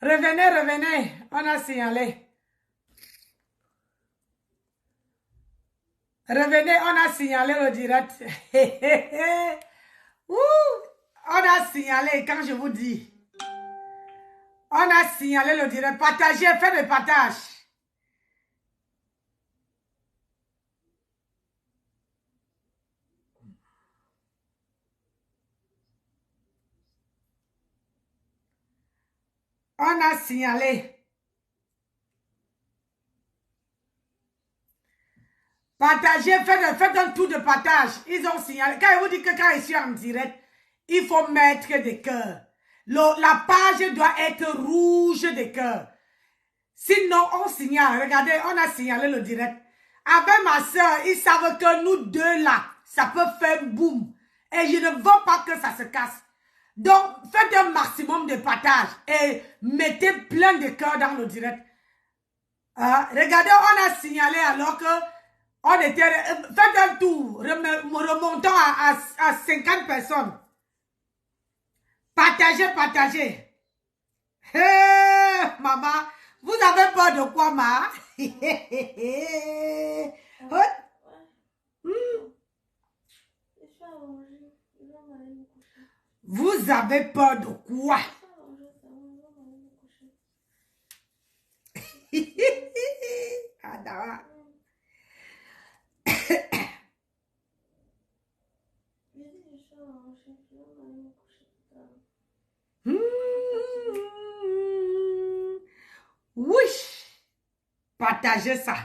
Revenez, revenez. On a signalé. Revenez, on a signalé le direct. Ouh, on a signalé, quand je vous dis. On a signalé le direct. Partagez, faites le partage. On a signalé. Partagez, faites un tour de partage. Ils ont signalé. Quand je vous dis que quand je suis en direct, il faut mettre des cœurs. La page doit être rouge des cœurs. Sinon, on signale. Regardez, on a signalé le direct. Avec ma soeur, ils savent que nous deux là, ça peut faire boum. Et je ne veux pas que ça se casse. Donc, faites un maximum de partage et mettez plein de cœurs dans le direct. Regardez, on a signalé alors que on était... Faites un tour, remontons à 50 personnes. Partagez, partagez. Hey, maman, vous avez peur de quoi, ma? Vous avez peur de quoi? Oui, partagez ça.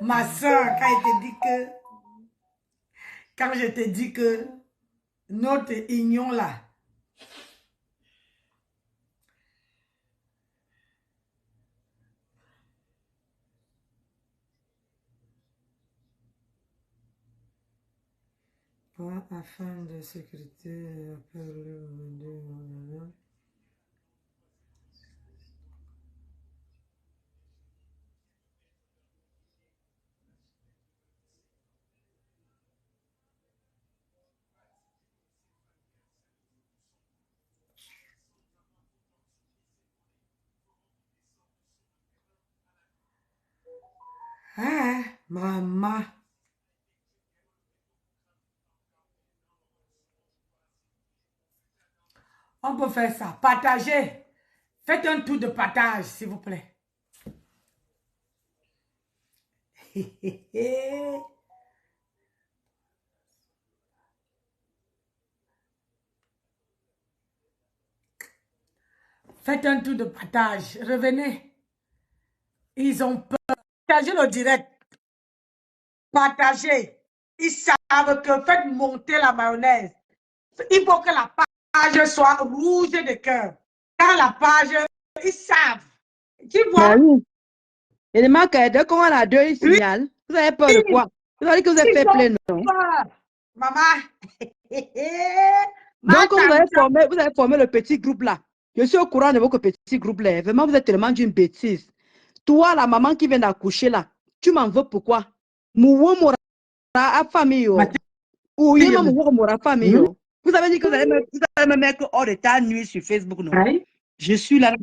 Ma soeur, quand je te dis que notre union là, afin de sécurité, maman. On peut faire ça. Partagez. Faites un tour de partage, s'il vous plaît. Faites un tour de partage. Revenez. Ils ont peur. Partagez le direct. Partagez. Ils savent que faites monter la mayonnaise. Il faut que la page soit rouge de cœur. Quand la page, ils savent. Tu vois? Oui. Et les marques, dès qu'on a deux, ils signalent. Vous avez peur de quoi? Vous avez dit que vous avez fait plein, non? Maman. Donc, vous avez formé le petit groupe là. Je suis au courant de votre petit groupe là. Vraiment, vous êtes tellement d'une bêtise. Toi, la maman qui vient d'accoucher là, tu m'en veux pourquoi? Mouwo mora a famille. Ou yema mouwo mora famille. Vous avez dit que vous allez me mettre hors d'état nuit sur Facebook, non? Je suis là,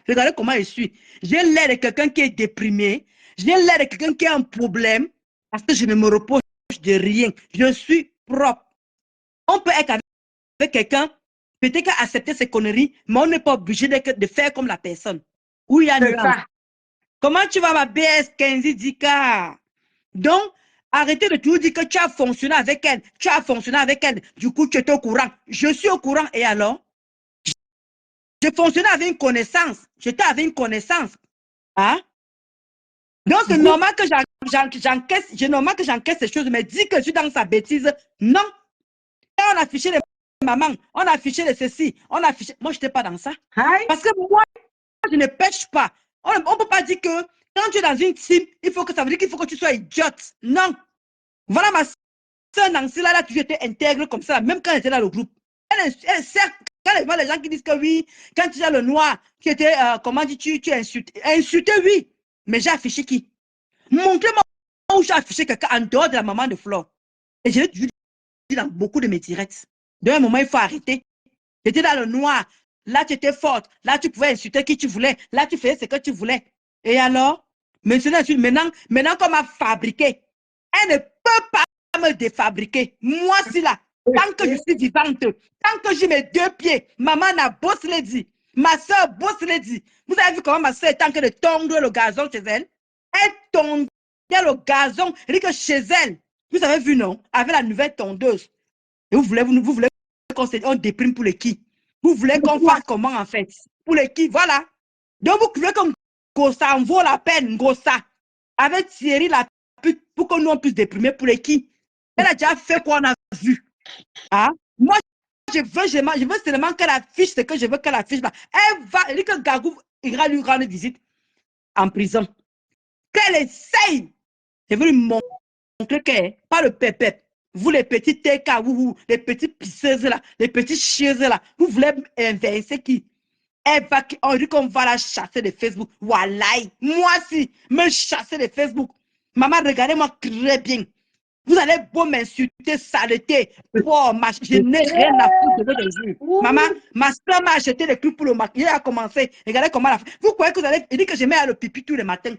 regardez comment je suis. J'ai l'air de quelqu'un qui est déprimé. J'ai l'air de quelqu'un qui a un problème parce que je ne me repose de rien. Je suis propre. On peut être avec quelqu'un, peut-être accepter ses conneries, mais on n'est pas obligé de faire comme la personne. Où il y a nuance. Comment tu vas, ma BS 15 Dika? Donc, arrêtez de toujours dire que tu as fonctionné avec elle. Tu as fonctionné avec elle. Du coup, tu es au courant. Je suis au courant. Et alors? Je fonctionnais avec une connaissance. J'étais avec une connaissance. Hein? Donc, c'est normal que j'encaisse ces choses, mais dis que je suis dans sa bêtise. Non. On affichait les mamans, on affichait les ceci, on affichait. Moi, je n'étais pas dans ça. Parce que moi, je ne pêche pas. On ne peut pas dire que quand tu es dans une team, il faut que ça veut dire qu'il faut que tu sois idiote. Non. Voilà ma soeur Nancy, là, tu étais intègre comme ça, même quand elle était dans le groupe. Elle certes, quand les gens qui disent que oui, quand tu as le noir, tu étais, comment dis-tu, tu es insulté. Insulté, oui. Mais j'ai affiché qui? Montrez-moi où j'ai affiché quelqu'un en dehors de la maman de Flore. Et je l'ai toujours dit dans beaucoup de mes directs. D'un moment, il faut arrêter. J'étais dans le noir. Là, tu étais forte. Là, tu pouvais insulter qui tu voulais. Là, tu faisais ce que tu voulais. Et alors, maintenant qu'on m'a fabriqué, elle ne peut pas me défabriquer. Moi, si là, tant que je suis vivante, tant que j'ai mes 2 pieds, maman n'a boss l'a dit. Ma soeur boss l'a dit. Vous avez vu comment ma soeur est en train de tondre le gazon chez elle? Elle tondait le gazon. Elle dit que chez elle, vous avez vu, non? Avec la nouvelle tondeuse. Et vous voulez qu'on déprime pour les qui? Vous voulez qu'on fasse comment en fait? Pour les qui? Voilà. Donc vous voulez que Gossa en vaut la peine, Gossa, avec Thierry la pute, pour que nous on puisse déprimer pour les qui? Elle a déjà fait quoi on a vu. Hein? Moi, je veux seulement qu'elle affiche ce que je veux qu'elle affiche là. Elle dit que Gagou ira lui rendre visite en prison. Qu'elle essaye. Je veux lui montrer qu'elle, pas le pépé. Vous les petits TK, les petits pisseuses là, les petits chieuses là, vous voulez inverser qui? On dit qu'on va la chasser de Facebook. Voilà. Moi si, me chasser de Facebook. Maman, regardez-moi très bien. Vous allez beau m'insulter, saleté. Oh, je n'ai rien à foutre de vos yeux. Maman, ma soeur m'a acheté des trucs pour le maquillage. Elle a commencé. Regardez comment elle a fait. Vous croyez que vous allez. Il dit que je mets le pipi tous les matins.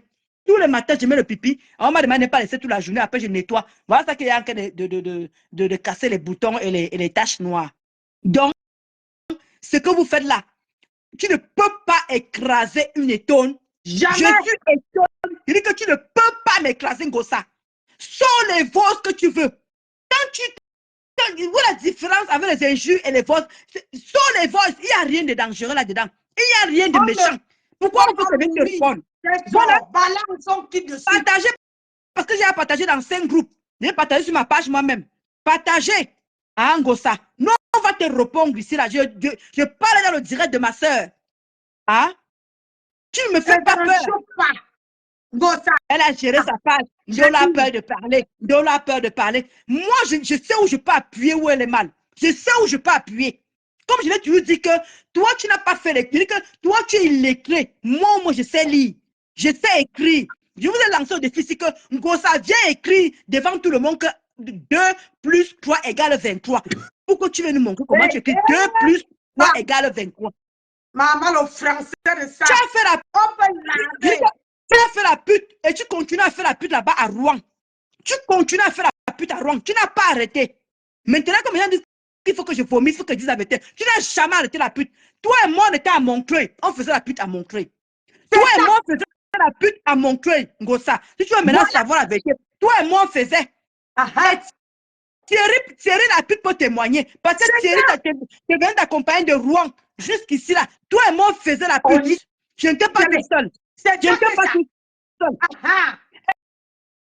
Tous les matins, je mets le pipi. On m'a demandé de ne pas laisser toute la journée. Après, je nettoie. Voilà ça qu'il y a en train de casser les boutons et les taches noires. Donc, ce que vous faites là, tu ne peux pas écraser une étonne. Jamais. Je suis étonne. Il dit que tu ne peux pas m'écraser, Gossa. Sors les voix que tu veux. Quand vous la différence avec les injures et les voix, sors les voix. Il n'y a rien de dangereux là-dedans. Il n'y a rien de méchant. Pourquoi on peut se mettre le téléphone? Voilà. Partagez. Parce que j'ai partagé dans 5 groupes. J'ai partagé sur ma page moi-même. Partagez. Hein, Gossa. Non, on va te répondre ici là. Je parle dans le direct de ma soeur. Hein? Tu ne me fais pas peur. Gossa. Elle a géré sa page. Dola a peur de parler. Dola a peur de parler. Moi, je sais où je peux appuyer, où elle est mal. Je sais où je peux appuyer. Comme je l'ai toujours dit que toi, tu n'as pas fait l'écrit, que toi, tu es illettré. Moi, je sais lire. Je sais écrire. Je vous ai lancé au défi, c'est que Gossa vient écrire devant tout le monde que 2 plus 3 égale 23. Pourquoi tu veux nous montrer comment tu écris 2 plus 3 égale 23? Maman, le français de ça. Tu as fait la pute et tu continues à faire la pute là-bas à Rouen. Tu continues à faire la pute à Rouen. Tu n'as pas arrêté. Maintenant, comme les gens disent qu'il faut que je vomisse, il faut que je dise la vérité. Tu n'as jamais arrêté la pute. Toi et moi, on était à Montreuil. On faisait la pute à Montreuil. Toi et moi, on faisait la pute à Montreuil, Gossa. Si tu veux maintenant savoir la vérité, toi et moi, on faisait. Thierry, la pute peut témoigner. Parce que Thierry, tu viens d'accompagner de Rouen jusqu'ici là. Toi et moi, on faisait la pute. Je n'étais pas tout seul. Je n'étais pas tout seul.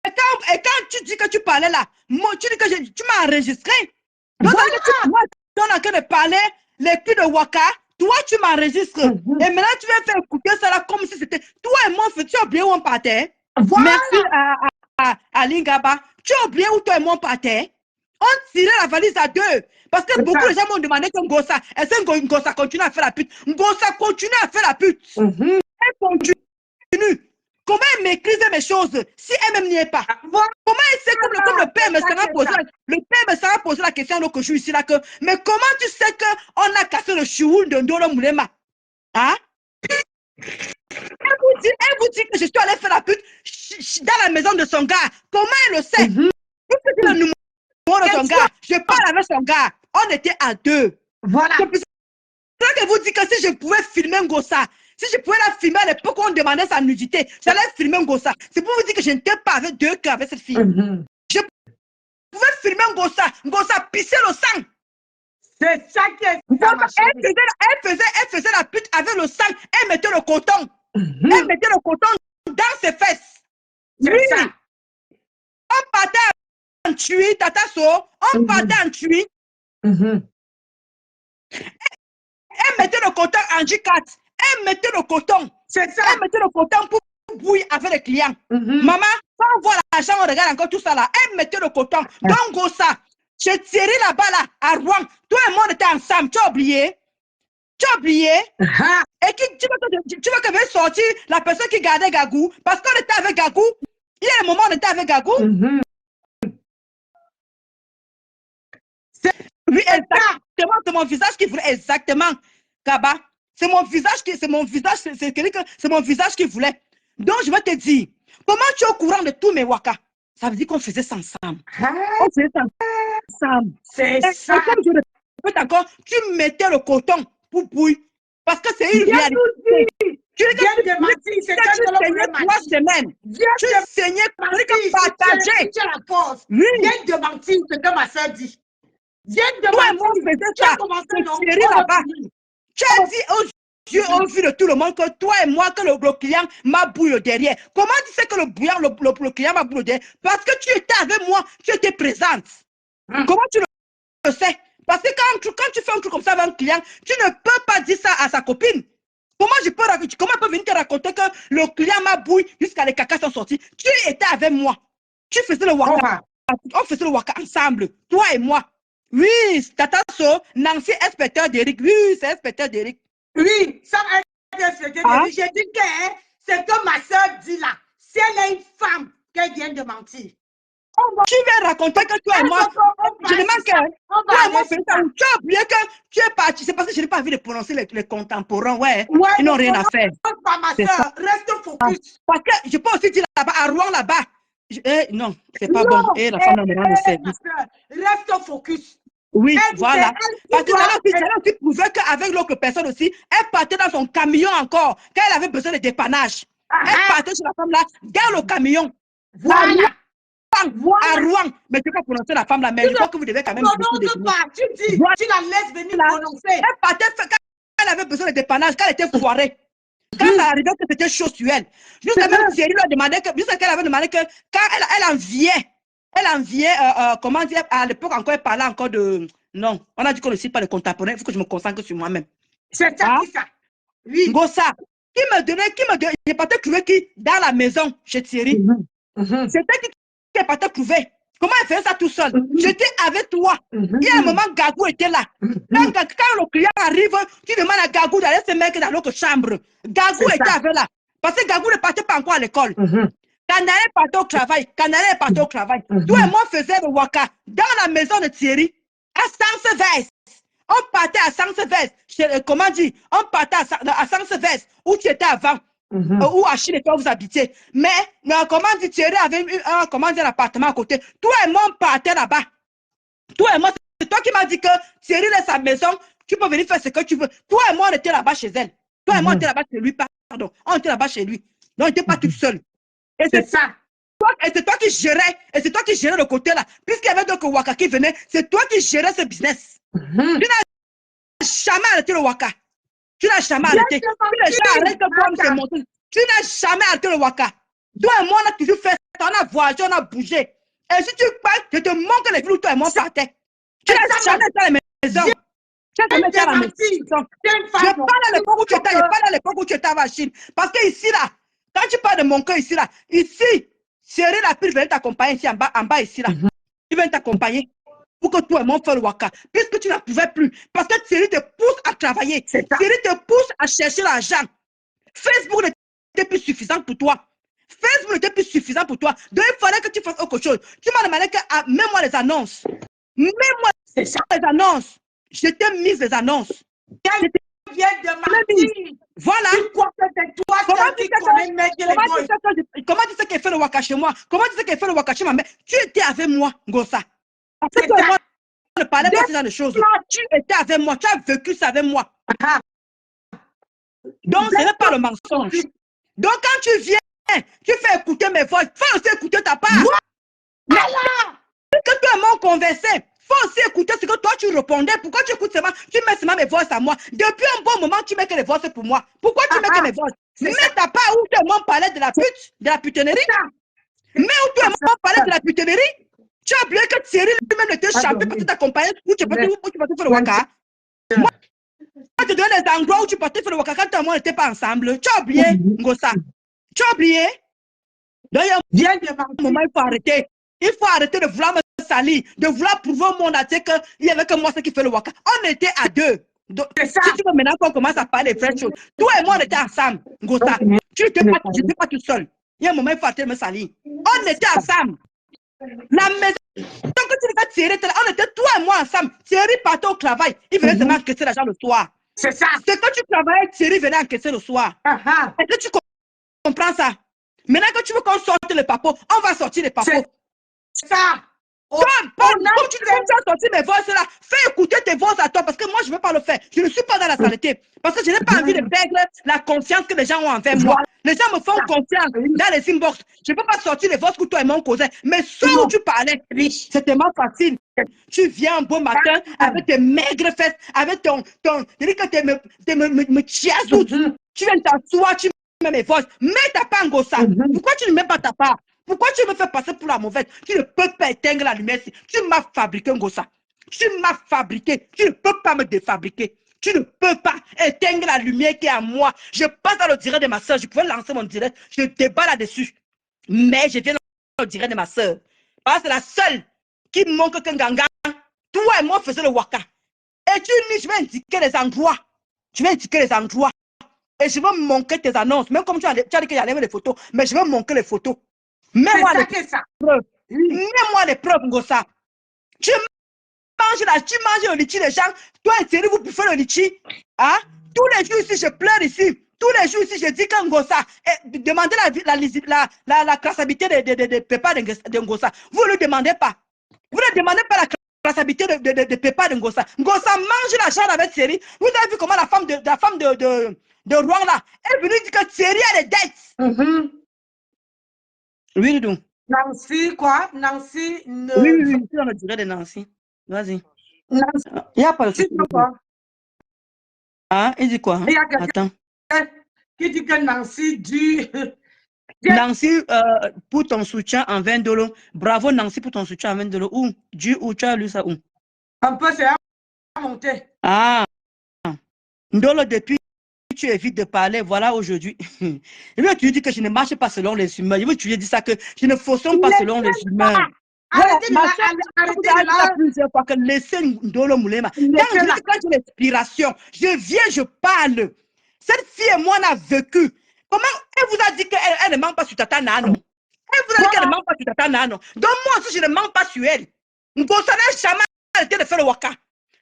Et quand tu dis que tu parlais là, moi, tu dis que tu m'as enregistré. Donc, moi, tu es en train de parler les putes de Waka. Toi, tu m'enregistres. Et maintenant, tu vas faire écouter ça là comme si c'était. Toi et moi, tu as oublié où on partait. Merci à Lingaba. Tu as oublié où toi et moi on partait. On tirait la valise à 2. Parce que beaucoup de gens m'ont demandé que Ngossa, est-ce que Ngossa continue à faire la pute? Ngossa continue à faire la pute. Elle continue. Comment elle maîtrise mes choses si elle-même n'y est pas? Comment elle sait comme le père me sera posé la question l'autre jour ici là que, mais comment tu sais qu'on a cassé le chioul de Ndolo Moulema? Hein? Elle vous dit que je suis allée faire la pute dans la maison de son gars. Comment elle le sait? Vous faites le numéro de son gars. Je parle avec son gars. On était à 2. Voilà. C'est ça que vous dites que si je pouvais filmer Ngossa, si je pouvais la filmer à l'époque où on demandait sa nudité, j'allais filmer Ngossa. C'est pour vous dire que je n'étais pas avec 2 cœurs avec cette fille. Je pouvais filmer Ngossa pisser le sang. C'est ça qui est ça, elle faisait la pute avec le sang. Elle mettait le coton. Elle mettait le coton dans ses fesses. Oui. Ça. On partait en tuer, Tata So. On partait en tuer. Elle mettait le coton en G4. Elle mettait le coton. C'est ça. Elle mettait le coton pour bouillir avec les clients. Maman, quand on voit l'argent, on regarde encore tout ça là. Elle mettait le coton. Donc, Gossa, j'ai tiré là-bas là, à Rouen. Toi et moi, on était ensemble. Tu as oublié? Tu as oublié? Et tu veux que je sortir la personne qui gardait Gagou? Parce qu'on était avec Gagou. Il y a un moment, on était avec Gagou. Oui, exactement, c'est mon visage qui voulait. Exactement, Kaba. C'est mon visage qui voulait. Donc, je vais te dire, comment tu es au courant de tous mes waka? Ça veut dire qu'on faisait ça ensemble. On faisait ça ensemble. C'est ça. Et comme je répète encore, tu mettais le coton pour bouillir. Parce que c'est une réalité. Tu saignais 3 semaines. Tu saignais pour partager. Oui. Viens de mentir ce que ma soeur dit. Viens de mentir. Tu as commencé là-bas. Tu as dit aux yeux, aux vues de tout le monde que toi et moi, que le client m'a bouillé derrière. Comment tu sais que le client m'a bouillé derrière? Parce que tu étais avec moi, tu étais présente. Comment tu le sais? Parce que quand tu fais un truc comme ça avec un client, tu ne peux pas dire ça à sa copine. Comment il peut venir te raconter que le client m'a bouillé jusqu'à les cacas sont sortis? Tu étais avec moi. Tu faisais le waka. On faisait le waka ensemble, toi et moi. Oui, Tata So, Nancy, inspecteur d'Eric. Oui, c'est inspecteur d'Eric. Oui, ça j'ai dit que c'est que ma soeur dit là. Si elle est une femme, qu'elle vient de mentir. Tu vas raconter que toi et moi, je demande que toi et moi, tu as oublié que tu es parti. C'est parce que je n'ai pas envie de prononcer les contemporains. Ouais, ils n'ont rien à faire. Pas ma soeur, reste focus. Parce que je peux aussi dire là-bas, à Rouen là-bas. Non, c'est pas bon. Et la femme n'a le service. Reste focus. Oui, voilà. Parce que elle a aussi prouvé qu'avec l'autre personne aussi, elle partait dans son camion encore, quand elle avait besoin de dépannage. Elle partait sur la femme là, dans le camion. Voilà. À Rouen. Mais tu peux prononcer la femme là, mais je crois que vous devez quand même. Tu dis, tu la laisses venir prononcer. Elle partait quand elle avait besoin de dépannage, quand elle était foirée. Quand ça arrivait que c'était chaud sur elle. Jusqu'à même Thierry lui a demandé que, jusqu'à qu'elle avait demandé que, quand elle enviait, comment dire, à l'époque encore, elle parlait encore de, non, on a dit qu'on ne cite pas les contemporains, il faut que je me concentre sur moi-même. C'est ça, qui ça? Oui. Gossa, qui me donnait, j'ai pas trouvé qui, dans la maison, chez Thierry. C'était qui est pas trouvé. Comment elle fait ça tout seul? J'étais avec toi. Il y a un moment, Gagou était là. Quand le client arrive, tu demandes à Gagou d'aller se mettre dans l'autre chambre. Gagou était avec là. Parce que Gagou ne partait pas encore à l'école. Kanale partait au travail. Toi et moi faisions le waka dans la maison de Thierry, à Sansevès. On partait à Sansevès. Comment dire? On partait à Sansevès, où tu étais avant. Où à Chine, quand vous habitiez. Mais comment dire, Thierry avait un appartement à côté. Toi et moi, on partait là-bas. Toi et moi, c'est toi qui m'as dit que Thierry laisse sa maison, tu peux venir faire ce que tu veux. Toi et moi, on était là-bas chez elle. Toi et moi, on était là-bas chez lui, pardon. On était là-bas chez lui. Donc, on n'était pas toute seule. Et c'est ça. Et c'est toi qui gérais. Et c'est toi qui gérais le côté là. Puisqu'il y avait d'autres waka qui venaient, c'est toi qui gérais ce business. Tu n'as jamais arrêté le waka. Tu n'as jamais arrêté. Tu n'as jamais arrêté le waka. Toi et moi, on a toujours fait ça. On a voyagé, on a bougé. Et si tu parles, je te montre les villes où toi et moi partais. Tu n'as jamais été à la maison. Tu n'as jamais été à la maison. Je parle à l'époque où tu étais. Je parle à l'époque où tu étais à la Chine. Parce que ici, là, quand tu parles de mon cœur ici, là, ici, Cyril a pu venir t'accompagner ici, en bas ici, là. Il vient t'accompagner. Pour que toi et moi fasse le waka. Puisque tu n'en pouvais plus. Parce que Thierry te pousse à travailler. Thierry te pousse à chercher l'argent. Facebook n'était plus suffisant pour toi. Facebook n'était plus suffisant pour toi. Donc il fallait que tu fasses autre chose. Tu m'as demandé que mets-moi les annonces. Mets-moi les annonces. Je t'ai mis les annonces. Elle vient de mentir. Voilà. Comment tu sais qu'elle fait le waka chez moi? Comment tu sais qu'elle fait le waka chez ma mère? Tu étais avec moi, Gossa. Parce que moi, je ne parlais pas de ce genre de choses. Tu étais avec moi, tu as vécu ça avec moi. Donc, ce n'est pas le mensonge. Donc, quand tu viens, tu fais écouter mes voix, il faut aussi écouter ta part. Voilà. Que toi et moi on conversait, il faut aussi écouter ce que toi tu répondais. Pourquoi tu écoutes seulement, tu mets seulement mes voix à moi? Depuis un bon moment, tu mets que les voix pour moi. Pourquoi tu mets que mes voix? Mais ta part où toi et moi on parlait de la pute, de la putonnerie. Mais où toi et moi on parlait de la putonnerie. Tu as oublié que Thierry lui-même était champion pour t'accompagner, où tu partais faire le waka. Moi, je te donne les endroits où tu partais faire le waka quand toi et moi on n'était pas ensemble. Tu as oublié, Ngossa. Tu as oublié. Donc, il y a un moment, il faut arrêter. Il faut arrêter de vouloir me salir, de vouloir prouver au monde entier qu'il n'y avait que moi qui fait le waka. On était à deux. Donc, si tu veux maintenant qu'on commence à parler des vraies choses, toi et moi on était ensemble, Ngossa. Tu n'étais pas tout seul. Il y a un moment, il faut arrêter de me salir. On était ensemble. La maison que tu devais tirer, on était toi et moi ensemble. Thierry partait au travail. Il venait seulement encaisser l'argent le soir. C'est ça. C'est quand tu travaillais, Thierry venait encaisser le soir. Est-ce que tu comprends ça? Maintenant que tu veux qu'on sorte le papo, on va sortir les papos. C'est ça. Comme tu as sorti mes voix là, fais écouter tes voix à toi parce que moi je ne veux pas le faire. Je ne suis pas dans la saleté parce que je n'ai pas envie de perdre la confiance que les gens ont envers moi. Les gens me font confiance dans les inbox. Je ne peux pas sortir les voix que toi et mon cousin. Mais ce où tu parlais, c'est tellement facile. Tu viens un beau matin avec tes maigres fesses, avec ton je dis que tu me chiasou. Tu viens t'asseoir, tu mets mes voix. Mets ta pangosa. Pourquoi tu ne mets pas ta part? Pourquoi tu me fais passer pour la mauvaise? Tu ne peux pas éteindre la lumière. Tu m'as fabriqué un gossa. Tu m'as fabriqué. Tu ne peux pas me défabriquer. Tu ne peux pas éteindre la lumière qui est à moi. Je passe dans le direct de ma soeur. Je pouvais lancer mon direct. Je débat là-dessus. Mais je viens dans le direct de ma soeur. Parce que c'est la seule qui manque qu'un ganga. Toi et moi faisions le waka. Et tu dis, je vais indiquer les endroits. Je vais indiquer les endroits. Et je vais manquer tes annonces. Même comme tu as dit que j'allais les photos. Mais je vais manquer les photos. Mets-moi les preuves. Mets-moi les preuves, Ngossa. Tu manges le litchi des gens. Toi et Thierry, vous bouffez le litchi. Hein? Tous les jours ici, je pleure ici. Tous les jours ici, je dis que Ngossa. Demandez la traçabilité de Pépa de Ngossa. Vous ne le demandez pas. Vous ne demandez pas la traçabilité de Pépa de Ngossa. Ngossa mange la chambre avec Thierry. Vous avez vu comment la femme de Rouen là est venue dire que Thierry a des dettes. Oui, donc. Nancy, quoi? Nancy ne... Oui, on le dirait de Nancy. Vas-y. Il n'y a pas de souci. Ah, il dit quoi? Attends. Qui dit que Nancy dit... Nancy, pour ton soutien en 20 $. Bravo, Nancy, pour ton soutien en 20 $. Où? Où tu as lu ça où? Un peu, c'est à monter. Ah. Ndolo, depuis tu évites de parler, voilà aujourd'hui. Tu dis que je ne marche pas selon les humeurs. Tu lui dis ça que je ne fonctionne pas selon les humeurs. Arrêtez de plusieurs fois que laissez Ndolo Moulema. Quand j'ai l'inspiration, je viens, je parle. Cette fille et moi, on a vécu. Comment elle vous a dit qu'elle ne ment pas sur Tata Nano? Elle vous a dit qu'elle ne ment pas sur Tata Nano. Donc moi aussi, je ne mens pas sur elle. Ngossa n'a jamais arrêté de faire le waka.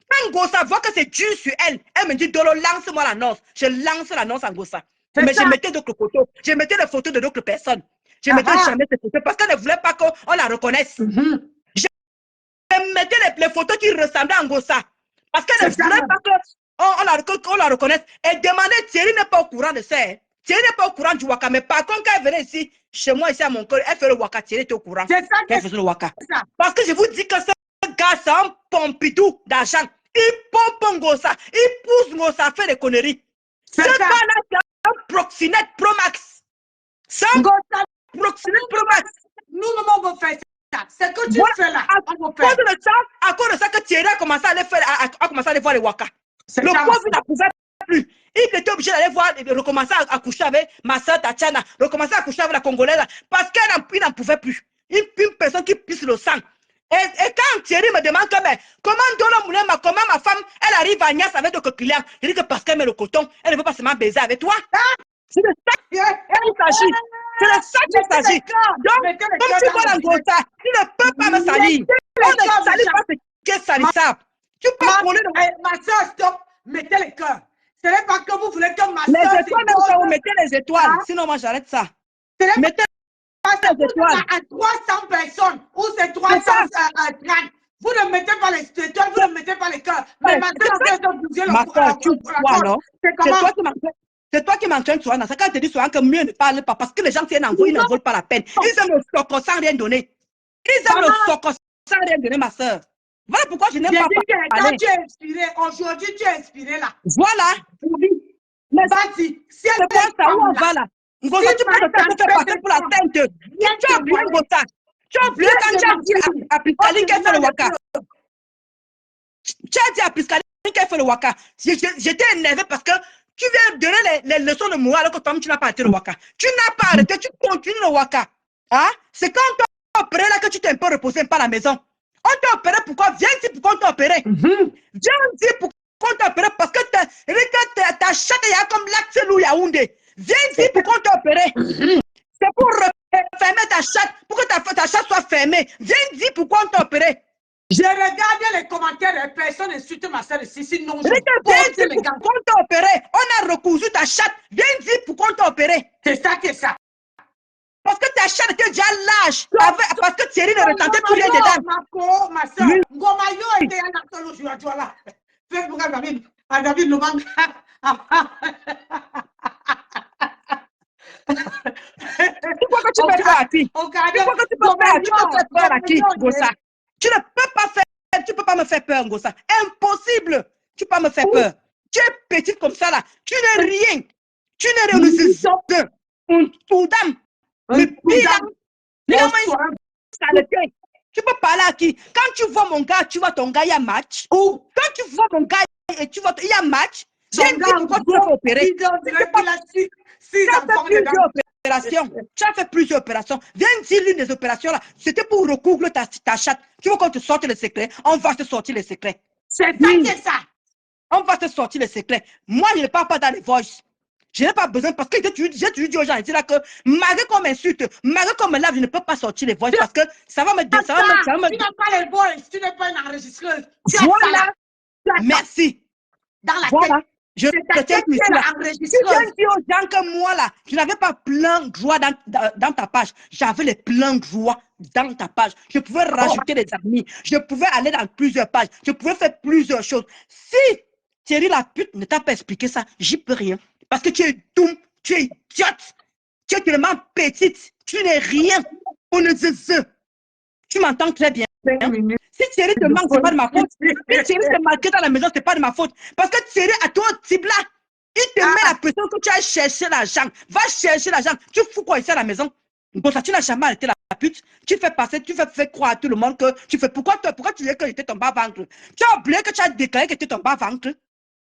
Quand Ngossa voit que c'est dur sur elle, elle me dit Dolo, lance-moi l'annonce. Je lance l'annonce à Ngossa. Mais je mettais d'autres photos. Je mettais les photos de d'autres personnes. Je ne mettais jamais ces photos parce qu'elle ne voulait pas qu'on la reconnaisse. Je mettais les photos qui ressemblaient à Ngossa. Parce qu'elle ne voulait pas qu'on la reconnaisse. Et demandait, Thierry n'est pas au courant de ça. Thierry n'est pas au courant du waka. Mais par contre, quand elle venait ici, chez moi, ici à mon cœur, elle fait le waka. Thierry était au courant. C'est ça qu'elle faisait le waka. Parce que je vous dis que ce gars, c'est un pompidou d'argent. Il pompe Ngossa. Il pousse Ngossa à faire des conneries. Ce gars-là, c'est un proxénète Pro Max. C'est un proxénète Pro Max. Nous, on va faire ça. C'est que tu fais là. À cause de ça que Thierry a commencé à aller voir les waka. Le pauvre, il n'en pouvait plus. Il était obligé d'aller voir, de recommencer à coucher avec ma soeur Tatiana, recommencer à coucher avec la Congolaise, parce qu'il n'en pouvait plus. Une personne qui pisse le sang. Et quand Thierry me demande comment Dolo Moulema, comment ma femme, elle arrive à Nias avec d'autres clients, je dis que parce qu'elle met le coton, elle ne veut pas seulement baiser avec toi. C'est de ça qu'il s'agit. C'est de ça qu'il s'agit. Donc, comme tu vois Ngossa, tu ne peux pas me salir. On ne salit pas ce qui est salissable. Tu peux coller ma soeur, stop, mettez les cœurs. Ce n'est pas que vous voulez que ma soeur... Les étoiles, même quand vous mettez les étoiles, sinon moi j'arrête ça. Mettez les étoiles. À 300 personnes, ou c'est 330. Vous ne mettez pas les étoiles, vous ne mettez pas les cœurs. Mais ma soeur, tu vois, non? C'est toi qui m'entraînes sur ça. Quand tu dis souvent que mieux ne parle pas, parce que les gens tiennent en vous, ils n'en veulent pas la peine. Ils aiment le soco sans rien donner. Ils aiment le soco sans rien donner, ma soeur. Voilà pourquoi je n'aime pas parler. Tu es inspiré. Aujourd'hui, tu es inspiré là. Voilà. Mais vas-y. Si c'est quoi ça? Où on va là? Ngossa, tu peux te faire passer pour la sainte. Tu as oublié Ngossa. Tu as oublié quand tu as dit à Piscaline qu'elle fait le waka. Tu as dit à Piscaline qu'elle fait le waka. J'étais énervé parce que tu viens donner les leçons de moi alors que toi tu n'as pas arrêté le waka. Tu n'as pas arrêté, tu continues le waka. Hein? C'est quand on t'a opéré là que tu t'es un peu reposé, pas à la maison. On t'a opéré pourquoi? Viens ici pourquoi on t'a opéré. Viens ici pourquoi on t'a opéré parce que ta chatte est comme l'Axelou Yaoundé. Viens ici pourquoi on t'a opéré. C'est pour refermer ta chatte pour que ta chatte soit fermée. Viens dire pourquoi on t'a opéré. J'ai regardé les commentaires et personne n'insulte ma soeur ici. Sinon, je Viens porte dire les gants. pourquoi on t'a opéré. On a recousu ta chatte. Viens dire pourquoi on t'a opéré. C'est ça qui est ça. Parce que ta chatte était déjà lâche. Parce que Thierry ne retentait plus rien dedans. Ma soeur, Ngomayo était un acteur aujourd'hui là. Facebook à David Lomang. Pourquoi que tu fais peur à qui? Pourquoi que tu peux faire? Tu peux faire peur à qui, Gossa? Tu ne peux pas faire, tu peux pas me faire peur, Gossa. Impossible. Tu peux pas me faire peur. Tu es petite comme ça là. Tu n'es rien. Tu n'es rien. Un tout dame. Le pire, tu peux parler à qui? Quand tu vois mon gars, tu vois ton gars, il y a match. Ou quand tu vois mon gars et tu vois, il y a match. Viens dire pourquoi tu vas opérer. Tu as fait plusieurs opérations. Viens dire l'une des opérations là. C'était pour recouvrer ta chatte. Tu veux qu'on te sorte les secrets? On va te sortir les secrets. C'est ça qui est ça. On va te sortir les secrets. Moi, je ne parle pas dans les voices. Je n'ai pas besoin parce que j'ai dit aux gens ici là que malgré qu'on m'insulte, malgré qu'on me lave, je ne peux pas sortir les voix parce que ça va me Tu n'as pas les voix, tu n'es pas une enregistreuse. Voilà. Merci. Dans la voilà. tête. Je retiens plus là. Tu viens dire aux gens que moi là, je n'avais pas plein de joie dans ta page. J'avais les pleins de joie dans ta page. Je pouvais rajouter des amis. Je pouvais aller dans plusieurs pages. Je pouvais faire plusieurs choses. Si Thierry la pute ne t'a pas expliqué ça, j'y peux rien. Parce que tu es doum, tu es idiote, tu es tellement petite, tu n'es rien. On ne sait. Tu m'entends très bien. Si Thierry te manque, ce n'est pas de ma faute. Si Thierry te manque dans la maison, ce n'est pas de ma faute. Parce que Thierry, à toi, type là, il te met la pression que tu as cherché l'argent. Va chercher l'argent. Tu fous quoi ici à la maison? Bon, ça, tu n'as jamais arrêté la pute. Tu fais passer, tu fais croire à tout le monde que tu fais. Pourquoi tu dis que j'étais ton bas-ventre? Tu as oublié que tu as déclaré que tu étais ton bas-ventre.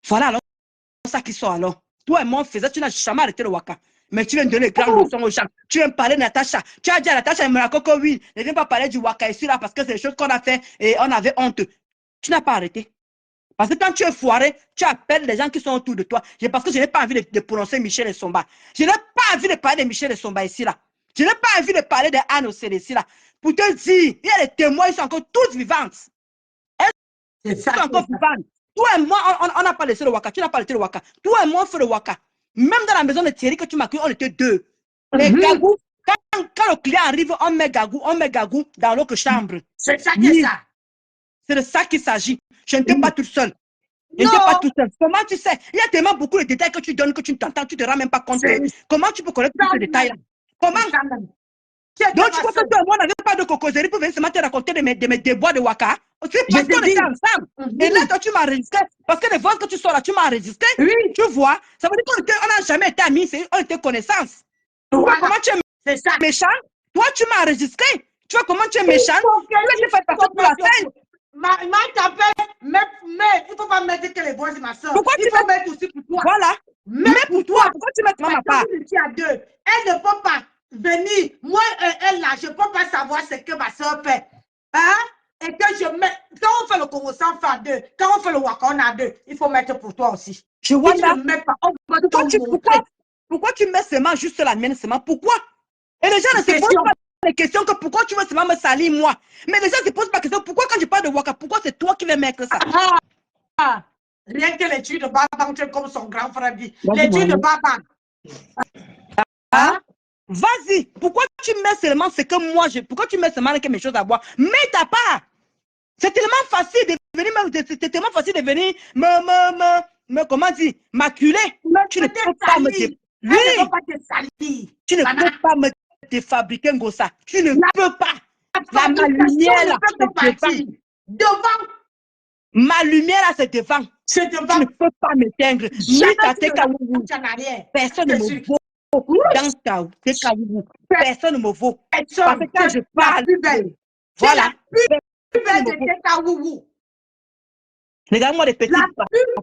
Voilà alors ça qui sort alors. Toi et moi, on faisait, tu n'as jamais arrêté le waka. Mais tu viens de donner grandes leçons aux gens. Tu viens parler de Natacha. Tu as dit à Natacha, elle me raconte que oui, ne viens pas parler du waka ici là parce que c'est des choses qu'on a fait et on avait honte. Tu n'as pas arrêté. Parce que quand tu es foiré, tu appelles les gens qui sont autour de toi. Parce que je n'ai pas envie de prononcer Michel et Somba. Je n'ai pas envie de parler de Michel et Somba ici là. Je n'ai pas envie de parler de Anne Océdé ici là. Pour te dire, il y a des témoins, ils sont encore tous vivantes. Elles sont encore vivantes. Toi et moi, on n'a pas laissé le waka. Tu n'as pas laissé le waka. Toi et moi, on fait le waka. Même dans la maison de Thierry que tu m'as cru, on était deux. Les gagous, quand le client arrive, on met gagou dans l'autre chambre. C'est ça qui est ça. C'est de ça qu'il s'agit. Je n'étais pas tout seul. Je n'étais pas tout seul. Comment tu sais? Il y a tellement beaucoup de détails que tu donnes que tu ne t'entends, tu ne te rends même pas compte. Comment tu peux connaître tous ces détails-là? Comment? Donc tu crois que toi et moi, on n'avait pas de cocosserie pour venir te raconter de mes débois de waka? C'est parce qu'on était ensemble. Et là, toi, tu m'as enregistré. Parce que les voix que tu sors là, tu m'as enregistré. Oui. Tu vois, ça veut dire qu'on n'a jamais été amis, on était connaissances. Voilà. Comment tu es méchant? Toi, tu m'as enregistré. Tu vois comment tu es méchant? Tu fais passer pour la scène. Ma t'appelle, mais il ne faut pas mettre que les voix de ma soeur. Pourquoi il faut mettre aussi pour toi. Voilà. Mais pour toi, pourquoi tu mets ma part? À deux. Elle ne peut pas venir. Moi et elle là, je ne peux pas savoir ce que ma soeur fait. Hein? Et que je mets. Quand on fait le Congo sans faire deux, quand on fait le Waka, on a deux. Il faut mettre pour toi aussi. Je vois si ça. tu ne mets pas, on va pourquoi tu mets seulement juste la mienne seulement? Pourquoi? Et les gens ne se posent pas les questions que pourquoi tu veux seulement me salir moi. Mais les gens ne se posent pas la question pourquoi quand je parle de Waka, pourquoi c'est toi qui veux mettre ça? Rien que l'étude de Baban, comme son grand frère dit. L'étude de Baban. Vas-y, pourquoi tu mets seulement ce que moi pourquoi tu mets seulement mes choses à boire? Mets ta part. C'est tellement facile de venir comment dire, m'acculer. Tu ne peux pas me tu ne peux pas me défabriquer un gossa. Tu ne peux pas. Ma lumière là, c'est devant. Ma lumière là, c'est devant. C'est devant. Tu ne peux pas m'éteindre. Personne ne me vaut dans tes caoutchoucs. Personne ne me vaut. Parce que quand je parle, voilà. Regarde-moi les petites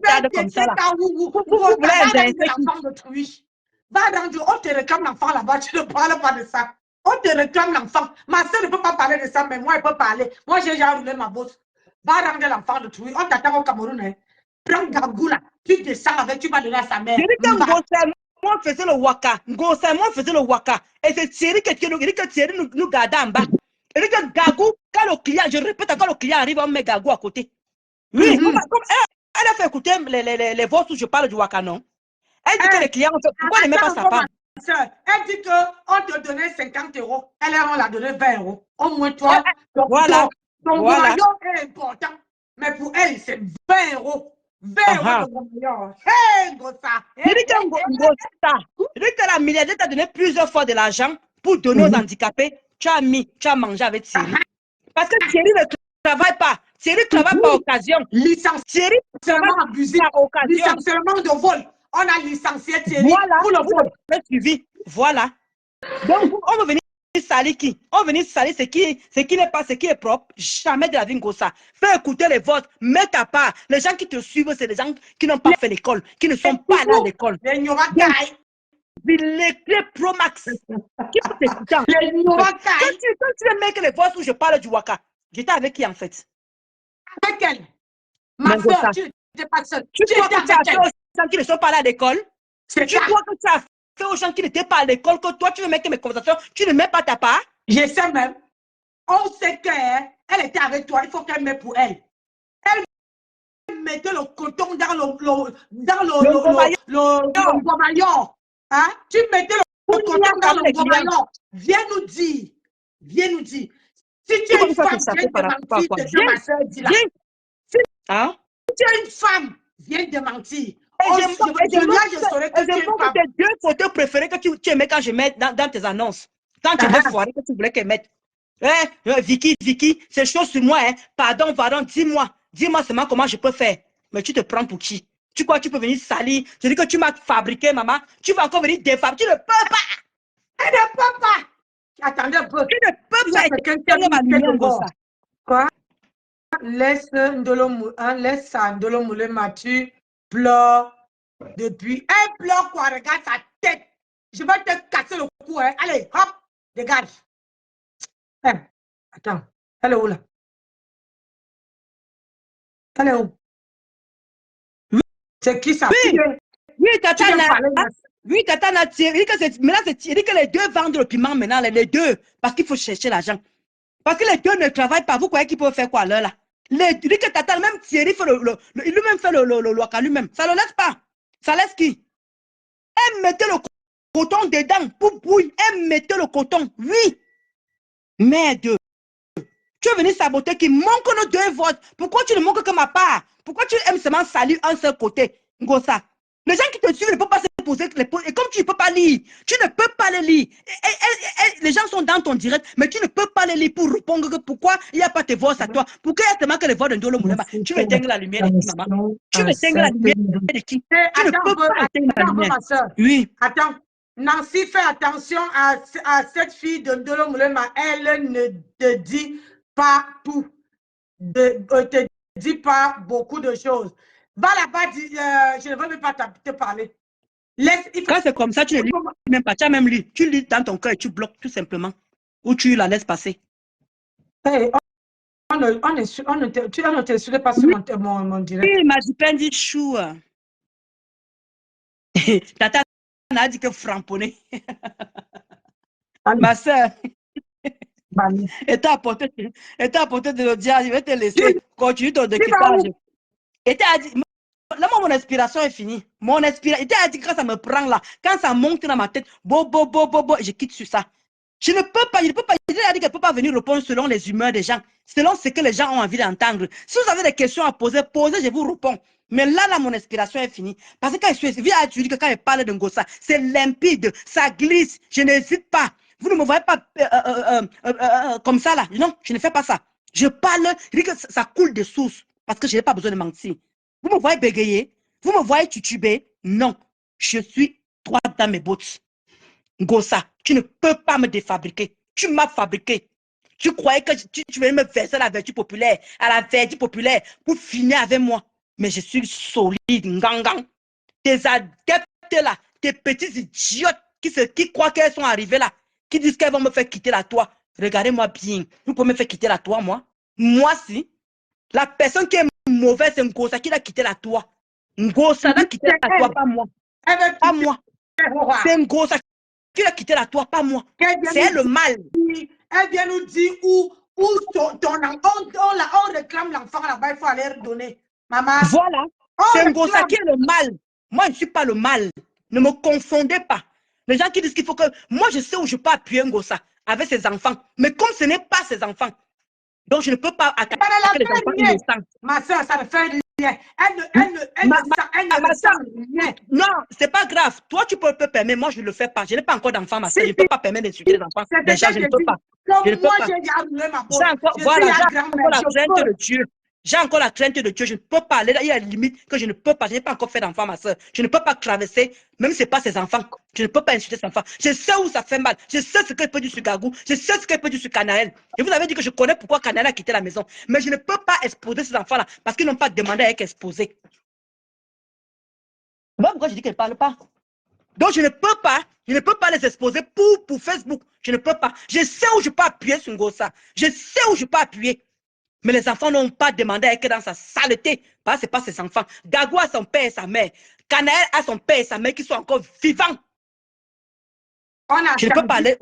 patates comme ça là. Vous va dans on te réclame l'enfant là-bas, tu ne parles pas de ça. On te réclame l'enfant. Ma soeur ne peut pas parler de ça, mais moi, elle peut parler. Moi, j'ai déjà roulé ma bosse. Va rendre l'enfant de Trouille. On t'attend au Cameroun. Hein. Prends Gagou là. Tu descends avec, tu vas donner à sa mère. moi, on faisait le waka. Ngosa, moi, on faisait le waka. Et c'est Thierry que Thierry nous gardait en bas. Et que Gagou, quand le client, je répète, quand le client arrive, on met Gagou à côté. Oui, comme elle a fait écouter les voix où je parle du waka, non? Elle dit que les clients, pourquoi elle ne met pas sa part? Elle dit qu'on te donnait 50 €. Elle, on l'a donné 20 €. Au moins, toi, voilà. ton maillot est important. Mais pour elle, c'est 20 €. 20 € de maillot. Hey, Gossa. Je dis que la milliardaire t'a donné plusieurs fois de l'argent pour donner aux handicapés. Tu as mangé avec Thierry. Parce que Thierry ne travaille pas. Thierry travaille par occasion. Thierry Licenciement abusif. Licenciement de vol. On a licencié Thierry pour le vol. Suivi. Voilà. Donc, on va venir salir qui? On va venir salir ce qui n'est pas, ce qui est propre. Jamais de la vie, Ngossa. Fais écouter les votes. Mets ta part. Les gens qui te suivent, c'est des gens qui n'ont pas fait l'école, qui ne sont pas là à l'école. Les Pro Max. Qui peut t'écouter? Quand tu veux mettre les voix où je parle du waka, j'étais avec qui en fait? Avec elle. Ma soeur, tu n'étais pas seule. Tu crois que tu as fait aux gens qui ne sont pas là à l'école? Tu crois que tu as fait aux gens qui n'étaient pas à l'école, que toi tu veux mettre mes conversations, tu ne mets pas ta part? Je sais même. On sait qu'elle était avec toi, il faut qu'elle mette pour elle. Elle mettait le coton dans le maillot. Hein? Tu mettais le coton dans le maillot. Viens nous dire. Viens nous dire. Si tu es une femme, viens démentir. Hein? Si tu es une femme, viens démentir. Je tes deux photos préférées que tu aimais quand je mets dans tes annonces. Quand tu veux foirer, que tu voulais qu'elle mette. Vicky, c'est chaud sur moi. Hein. Pardon, dis-moi seulement comment je peux faire. Mais tu te prends pour qui? Tu crois que tu peux venir salir? Je dis que tu m'as fabriqué, maman. Tu vas encore venir défabriquer. Tu ne peux pas. Elle ne peut pas. Attendez un peu. Tu ne peux pas. Quoi? Laisse ça, Ndolo Moulema, tu pleures depuis. Elle pleure quoi? Regarde sa tête. Je vais te casser le cou. Hein. Allez, hop, dégage. Hein. Attends, elle est où là? Elle est où? C'est qui ça? Oui, Tata n'a tiré. Maintenant, c'est tiré que les deux vendent le piment maintenant, les deux. Parce qu'il faut chercher l'argent. Parce que les deux ne travaillent pas. Vous croyez qu'ils peuvent faire quoi là? Les dit que Tata, même Thierry fait lui-même fait le waka lui-même. Ça ne le laisse pas. Ça laisse qui? Elle mettait le coton dedans pour bouillir. Elle mettait le coton. Oui. Merde. Tu es venu saboter qui manque nos deux votes. Pourquoi tu ne manques que ma part? Pourquoi tu aimes seulement salir un seul côté? Ngossa. Les gens qui te suivent ne peuvent pas se poser les pauses. Et comme tu ne peux pas lire, tu ne peux pas les lire. Les gens sont dans ton direct, mais tu ne peux pas les lire pour répondre que pourquoi il n'y a pas tes voix à toi. Pourquoi il y a tellement que les voix de Ndolo Moulema? Tu veux éteindre la lumière de qui, maman? Tu veux éteindre la lumière de qui? Tu ne peux pas éteindre la lumière. Oui. Attends. Nancy, fais attention à cette fille de Ndolo Moulema. Elle ne te dit pas tout. Te dit pas beaucoup de choses. Va là-bas, je ne veux même pas te parler. Quand c'est comme ça, tu ne lis même pas. Tu as même lu. Tu lis dans ton cœur et tu bloques tout simplement. Ou tu la laisses passer. Hey, tu ne te suivais pas sur mon direct. Oui, ma dipende dit chou. Tata a dit que framponné. Ma soeur. Et t'as apporté de l'audience. Je vais te laisser. Continue ton décryptage. Et t'as dit. Là, mon inspiration est finie. Mon inspiration. Il a dit que quand ça me prend là, quand ça monte dans ma tête, je quitte sur ça. Je ne peux pas, il a dit qu'elle ne peut pas venir répondre selon les humeurs des gens, selon ce que les gens ont envie d'entendre. Si vous avez des questions à poser, posez, je vous réponds. Mais là, mon inspiration est finie. Parce que quand je dis que quand elle parle de Ngossa, c'est limpide, ça glisse, je n'hésite pas. Vous ne me voyez pas comme ça là. Non, je ne fais pas ça. Je parle, je dis que ça coule de source parce que je n'ai pas besoin de mentir. Vous me voyez bégayer? Vous me voyez tutuber? Non. Je suis droite dans mes bottes. Ngossa, tu ne peux pas me défabriquer. Tu m'as fabriqué. Tu croyais que tu venais me verser à la vertu populaire, pour finir avec moi. Mais je suis solide, ngangang. Tes adeptes là, tes petits idiotes qui croient qu'elles sont arrivées là, qui disent qu'elles vont me faire quitter la toi. Regardez-moi bien. Vous pouvez me faire quitter la toi, moi? Moi, si. La personne qui est mauvaise, c'est Ngossa qui l'a quitté la toi. Ngossa l'a quitté la toi, pas moi. Pas moi. C'est un gros ça qui l'a quitté là, toi, pas moi. C'est le mal. Elle vient nous dire où ton enfant, on réclame l'enfant là-bas, il faut aller redonner. Maman. Voilà. C'est un gros ça qui est le mal. Moi, je ne suis pas le mal. Ne me confondez pas. Les gens qui disent qu'il faut que... Moi, je sais où je peux appuyer un gossa avec ses enfants. Mais comme ce n'est pas ses enfants, donc je ne peux pas attaquer les enfants innocents. Ma soeur, ça ne fait rien. Elle ne sent rien. Non, c'est pas grave. Toi, tu peux permettre. Moi, je ne le fais pas. Je n'ai pas encore d'enfants, ma soeur. Je ne peux pas permettre d'insulter les enfants. Déjà, je ne peux pas. Je ne peux pas. J'ai encore la crainte de Dieu. J'ai encore la crainte de Dieu. Je ne peux pas aller. Il y a une limite que je ne peux pas. Je n'ai pas encore fait d'enfant, ma soeur. Je ne peux pas traverser, même si ce n'est pas ses enfants. Je ne peux pas insulter ses enfants. Je sais où ça fait mal. Je sais ce qu'elle peut dire sur Gagou. Je sais ce qu'elle peut dire sur Canaël. Je vous avais dit que je connais pourquoi Canaël a quitté la maison. Mais je ne peux pas exposer ces enfants-là parce qu'ils n'ont pas demandé à être exposés. Moi, pourquoi je dis qu'elle ne parle pas? Donc, je ne peux pas les exposer pour Facebook. Je ne peux pas. Je sais où je peux appuyer sur Ngossa. Je sais où je peux appuyer. Mais les enfants n'ont pas demandé à être dans sa saleté. Parce que ce n'est pas ses enfants. Gagou a son père et sa mère. Canaël a son père et sa mère qui sont encore vivants. Je ne peux pas aller.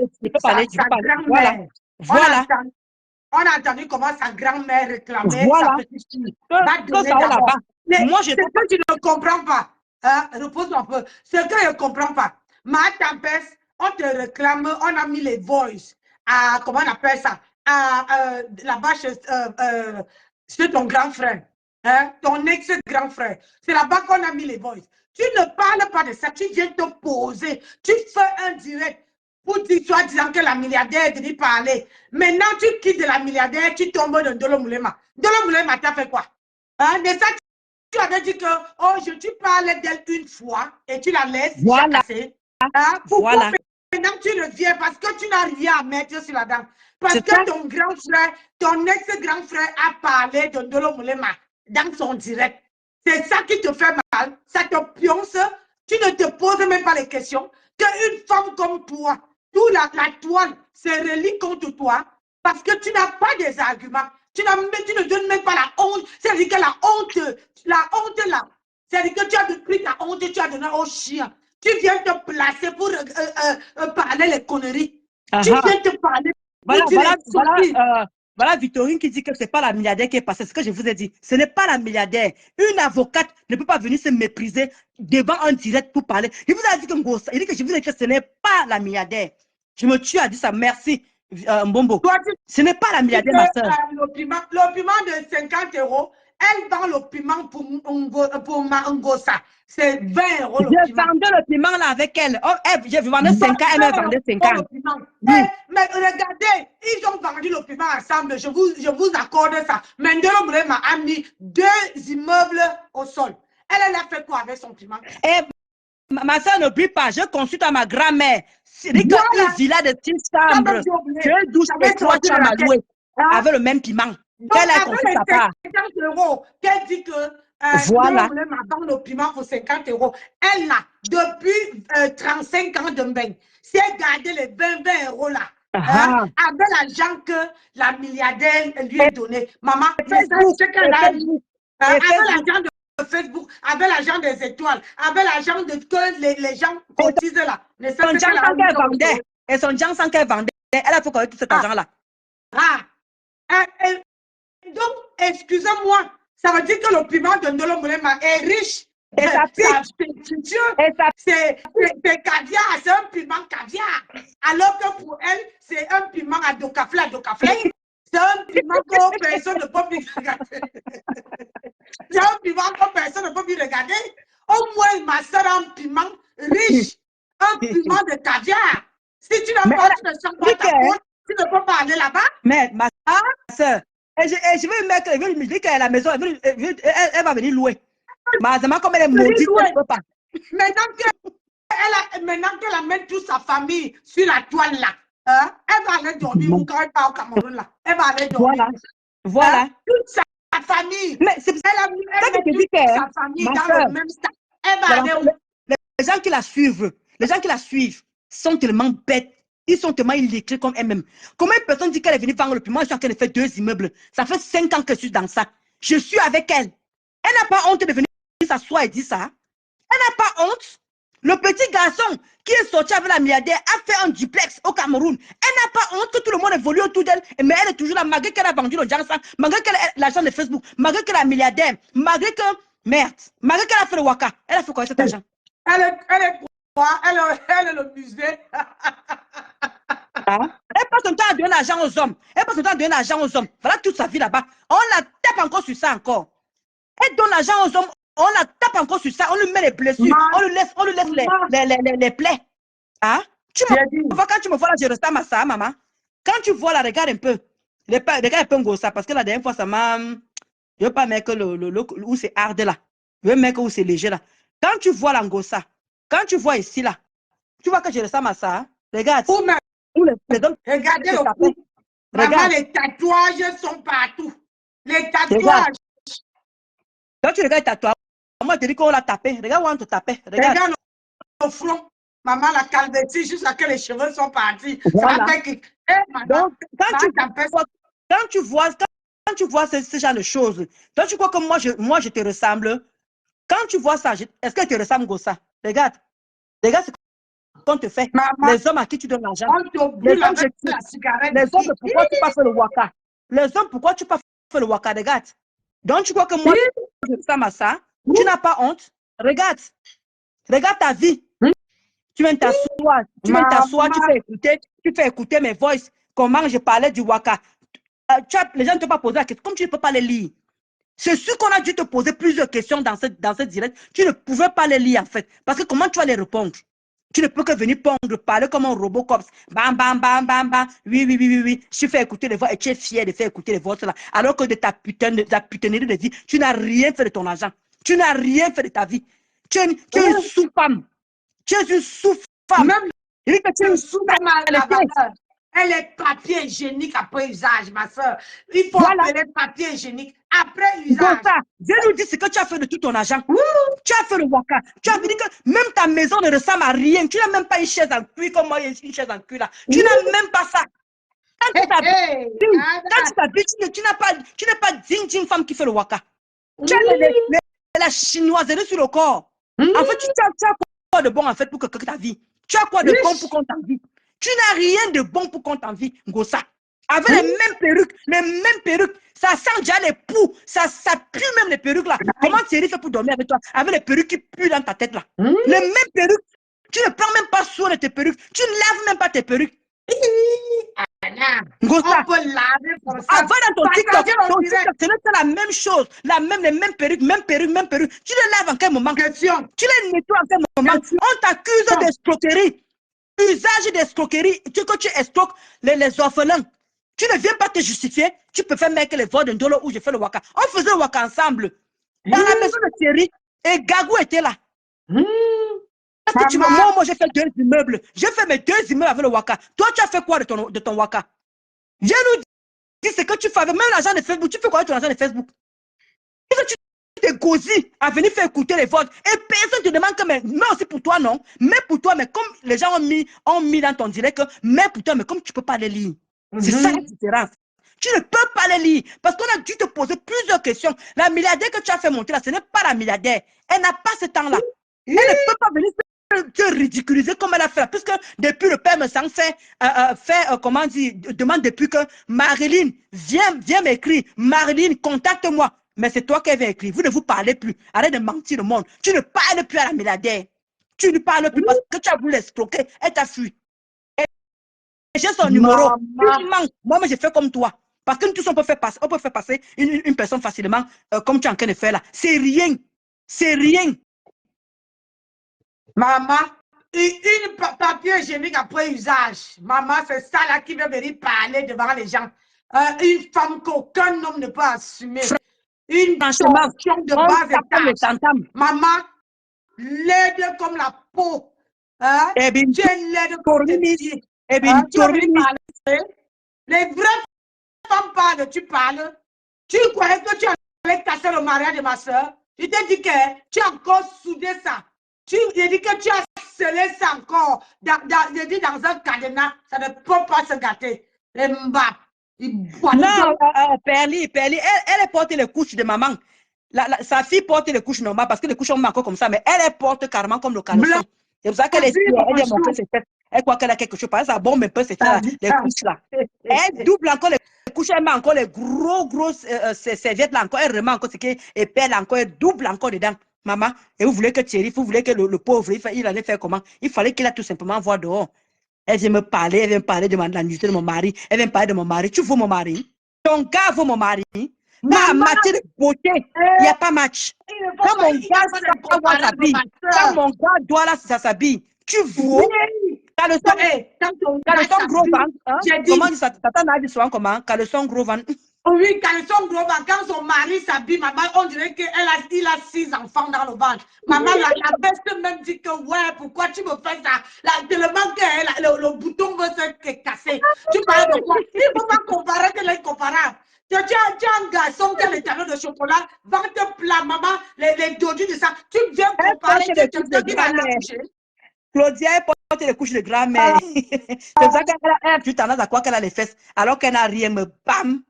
Voilà. On a entendu comment sa grand-mère réclamait voilà. sa petite fille. Moi, ce que tu ne comprends pas, repose un peu. Ce que je ne comprends pas, ma tempête, on te réclame, on a mis les voices à, comment on appelle ça, là-bas chez ton grand frère, hein, ton ex-grand frère. C'est là-bas qu'on a mis les voices. Tu ne parles pas de ça, tu viens te poser, tu fais un direct. Pour dire, toi, disant que la milliardaire est venue parler. Maintenant, tu quittes de la milliardaire, tu tombes dans Ndolo Moulema. Ndolo Moulema, t'as fait quoi? Hein? De ça, tu avais dit que, oh, tu parlais d'elle une fois et tu la laisses. Voilà. Hein? Pourquoi voilà. Maintenant, tu reviens parce que tu n'as rien à mettre sur la dame. Parce que ton grand frère, ton ex-grand frère a parlé de Ndolo Moulema dans son direct. C'est ça qui te fait mal. Ça te pionce. Tu ne te poses même pas les questions. Qu'une femme comme toi, toute la toile se relie contre toi parce que tu n'as pas des arguments. Tu ne donnes même pas la honte. C'est-à-dire que la honte là, c'est-à-dire que tu as pris ta honte et tu as donné au chien. Tu viens te placer pour parler les conneries. Tu viens te parler. Voilà Victorine qui dit que ce n'est pas la milliardaire qui est passée. C'est ce que je vous ai dit. Ce n'est pas la milliardaire. Une avocate ne peut pas venir se mépriser devant un direct pour parler. Il vous a dit que il dit que je vous ai dit que ce n'est pas la milliardaire. Je me tue à dire ça. Merci, Mbombo. Ce n'est pas la milliardaire, ma soeur. Le piment de 50 €, elle vend le piment pour Ngossa. C'est 20 € le piment. Je vendais le piment là avec elle. Oh, je vendais 5 ans, elle me vendait 50. Mais regardez, ils ont vendu le piment ensemble. Je vous accorde ça. Mais Ndolo Moulema a mis 2 immeubles au sol. Elle a fait quoi avec son piment? Ma soeur, n'oublie pas, je consulte à ma grand-mère. C'est une villa de 6 chambres. Je douche et 3 chambres à louer avec le même piment. Qu'elle a conçu sa part. 50 €, qu'elle dit que voilà. vend le piment pour 50 €. Elle a, depuis 35 ans de bain, si elle gardait les 20 € là, avec l'argent que la milliardaire lui a donné. Maman, c'est qu'elle a dit. Avec l'argent de Facebook, avec l'argent des étoiles, avec l'argent que les gens cotisent là. Et son gens sans qu'elle vendait, elle a fait tout cet argent-là. Donc, excusez-moi, ça veut dire que le piment de Ndolo Moulema est riche. Et ça c'est caviar, c'est un piment caviar. Alors que pour elle, c'est un piment à docaflé. C'est un piment que personne ne peut plus regarder. C'est un piment que personne ne peut plus regarder. Au moins, ma soeur a un piment riche, un piment de caviar. Si tu n'as pas, tu ne sens pas ta faute, tu ne peux pas aller là-bas. Mais ma soeur, je vais me dire qu'elle est à la maison, elle va venir louer. Mais comme elle est maudite, elle ne peut pas. Maintenant qu'elle amène toute sa famille sur la toile là, elle va aller dormir où quand elle part au Cameroun là. Elle va aller dormir. Voilà. Toute sa famille. Mais c'est ça que je dis que sa famille dans le même stade. Elle va aller où? Les gens qui la suivent sont tellement bêtes. Ils sont tellement illettrés comme elle-même. Comment une personne dit qu'elle est venue vendre le piment, je suis en train de faire 2 immeubles. Ça fait 5 ans que je suis dans ça. Je suis avec elle. Elle n'a pas honte de venir s'asseoir et dire ça. Elle n'a pas honte. Le petit garçon qui est sorti avec la milliardaire a fait un duplex au Cameroun. Elle n'a pas honte que tout le monde évolue autour d'elle, mais elle est toujours là, malgré qu'elle a vendu le Jansan, malgré qu'elle a l'argent de Facebook, malgré qu'elle est milliardaire, malgré que, merde, malgré qu'elle a fait le Waka. Elle a fait quoi avec cet argent? Elle est quoi? Elle est le musée. Elle passe son temps à donner l'argent aux hommes. Elle passe son temps à donner l'argent aux hommes. Voilà toute sa vie là-bas. On la tape encore sur ça encore. Elle donne l'argent aux hommes. On la tape encore sur ça. On lui met les blessures. On lui laisse les plaies. Hein? Quand tu me vois là, je ressemble à ça, maman. Quand tu vois là, regarde un peu. Regarde un peu Ngossa. Parce que la dernière fois, ça m'a... Je veux pas mettre où c'est hard là. Je veux mettre où c'est léger là. Quand tu vois la Ngossa, quand tu vois ici là, tu vois que je ressemble à ça. Hein? Regarde. Regardez le cou. Maman, les tatouages sont partout. Les tatouages. Quand tu regardes les tatouages, moi je te dis qu'on l'a tapé. Regarde où on te tapait. Regarde le front. Maman, la calvétie, jusqu'à que les cheveux sont partis. Voilà. Ça fait que... Donc, quand tu vois ce genre de choses, donc tu crois que moi je te ressemble. Quand tu vois ça, est-ce que tu te ressembles Ngossa? Regarde ce qu'on te fait. Maman, les hommes à qui tu donnes l'argent. Les hommes, pourquoi tu pas fait le Waka? Les hommes, pourquoi tu pas fait le Waka? Regarde. Donc tu crois que moi je ressemble à ça? Tu n'as pas honte? Regarde ta vie. Tu viens t'asseoir, tu fais écouter mes voices, comment je parlais du Waka. Les gens ne t'ont pas posé la question, comme tu ne peux pas les lire. C'est sûr qu'on a dû te poser plusieurs questions dans ce direct. Tu ne pouvais pas les lire en fait. Parce que comment tu vas les répondre? Tu ne peux que venir parler comme un robot cops. Bam, bam, bam, bam, bam. Oui. Tu fais écouter les voix et tu es fier de faire écouter les voix là. Alors que de ta putanerie de vie, tu n'as rien fait de ton argent. Tu n'as rien fait de ta vie. Tu es une sous-femme. Tu es une sous-femme. Même tu es une sous-femme. Elle est papier hygiénique après usage, ma soeur. Il faut appeler papier hygiénique après usage. Je nous dis ce que tu as fait de tout ton argent. Tu as fait le Waka. Tu as dit que même ta maison ne ressemble à rien. Tu n'as même pas une chaise en cuir comme moi, une chaise en cuir là. Tu n'as même pas ça. Quand tu t'habilles, tu n'es pas digne d'une femme qui fait le Waka. Tu as la chinoiserie sur le corps. En fait, tu as quoi de bon en fait pour que ta vie? Tu as quoi de bon pour qu'on t'envie? Tu n'as rien de bon pour qu'on t'envie, Ngossa. Avec les mêmes perruques, ça sent déjà les poux, ça pue même les perruques là. Comment Thierry fait pour dormir avec toi? Avec les perruques qui puent dans ta tête là. Les mêmes perruques, tu ne prends même pas soin de tes perruques, tu ne laves même pas tes perruques. Ngossa, on peut laver pour ça. avant dans ton TikTok, ce n'est la même chose, les mêmes perruques. Tu les laves en quel moment? Tu les nettoies en quel moment? On t'accuse d'escroquerie. Usage d'escroquerie, que tu escroques les orphelins. Tu ne viens pas te justifier. Tu peux faire mettre les voix de Ndolo où je fais le Waka. On faisait le Waka ensemble. Dans la maison de Thierry, et Gagou était là. Moi, j'ai fait 2 immeubles. J'ai fait mes 2 immeubles avec le Waka. Toi, tu as fait quoi de ton Waka? Je nous dis ce que tu fais avec même l'argent de Facebook. Tu fais quoi avec ton argent de Facebook? Tu t'es gosé à venir faire écouter les votes et personne ne te demande que mais aussi pour toi non, mais pour toi, mais comme les gens ont mis dans ton direct que mais pour toi, mais comme tu ne peux pas les lire. C'est ça la différence. Tu ne peux pas les lire parce qu'on a dû te poser plusieurs questions. La milliardaire que tu as fait monter là, ce n'est pas la milliardaire. Elle n'a pas ce temps-là. Elle ne peut pas venir te ridiculiser comme elle a fait, puisque depuis le père me sang fait, comment dire, demande depuis que Marilyn, viens m'écrire. Marilyn, contacte-moi. Mais c'est toi qui avais écrit. Vous ne vous parlez plus. Arrête de mentir le monde. Tu ne parles plus à la milliardaire. Tu ne parles plus parce que tu as voulu l'escroquer. Elle t'a fui. J'ai son numéro. Moi, j'ai fait comme toi. Parce que nous tous, on peut faire passer une personne facilement comme tu es en train de faire là. C'est rien. C'est rien. Maman, une papier hygiénique après usage. Maman, c'est ça là qui veut venir parler devant les gens. Une femme qu'aucun homme ne peut assumer. Une torsion de base étage. Maman, laide comme la peau. Hein? Tu es laide comme tes pieds. Les vraies femmes parlent, tu parles. Tu croyais que tu allais casser le mariage de ma soeur? Je t'ai dit que tu as encore soudé ça. J'ai dit que tu as scellé ça encore. J'ai dit dans un cadenas, ça ne peut pas se gâter. Les mbap. Non, Perli, elle porte les couches de maman. Sa fille porte les couches normales parce que les couches sont encore comme ça, mais elle porte carrément comme le caleçon. C'est pour ça qu'elle est fière. Elle vient montrer ses fesses. Elle croit qu'elle a quelque chose. Par exemple, ça bombe un peu ses fesses, les couches là. Elle double encore les couches, elle met encore les gros serviettes là encore. Elle remet encore ce qui est épais là encore. Elle double encore dedans. Maman, et vous voulez que Thierry, vous voulez que le pauvre, il allait faire comment? Il fallait qu'il a tout simplement voir dehors. Elle vient me parler, elle vient me parler de la nudité de mon mari. Elle vient me parler de mon mari. Tu veux mon mari? Ton gars veut mon mari. Pas match de beauté. Il n'y a pas match. Quand mon gars quand mon gars doit là, ça s'habille. Tu vois? Caleçon gros ventre. Comment dit ça? Tata m'a dit souvent comment? Caleçon gros ventre. Oui, caleçon gros ventre. Quand son mari s'habille, maman, on dirait qu'il a 6 enfants dans le ventre. Maman, la veste même dit que ouais, pourquoi tu me fais ça? Tellement que le bouton veut se casser. Tu parles de quoi? Il ne faut pas comparer que l'incomparable. Tu as un garçon qui a les tableaux de chocolat, ventre plat, maman, les dodus de ça. Tu viens comparer que quelqu'un qui va l'accoucher. Claudia, elle porte les couches de grand-mère. C'est pour ça qu'elle a plus tendance à croire qu'elle a les fesses, alors qu'elle n'a rien, mais bam!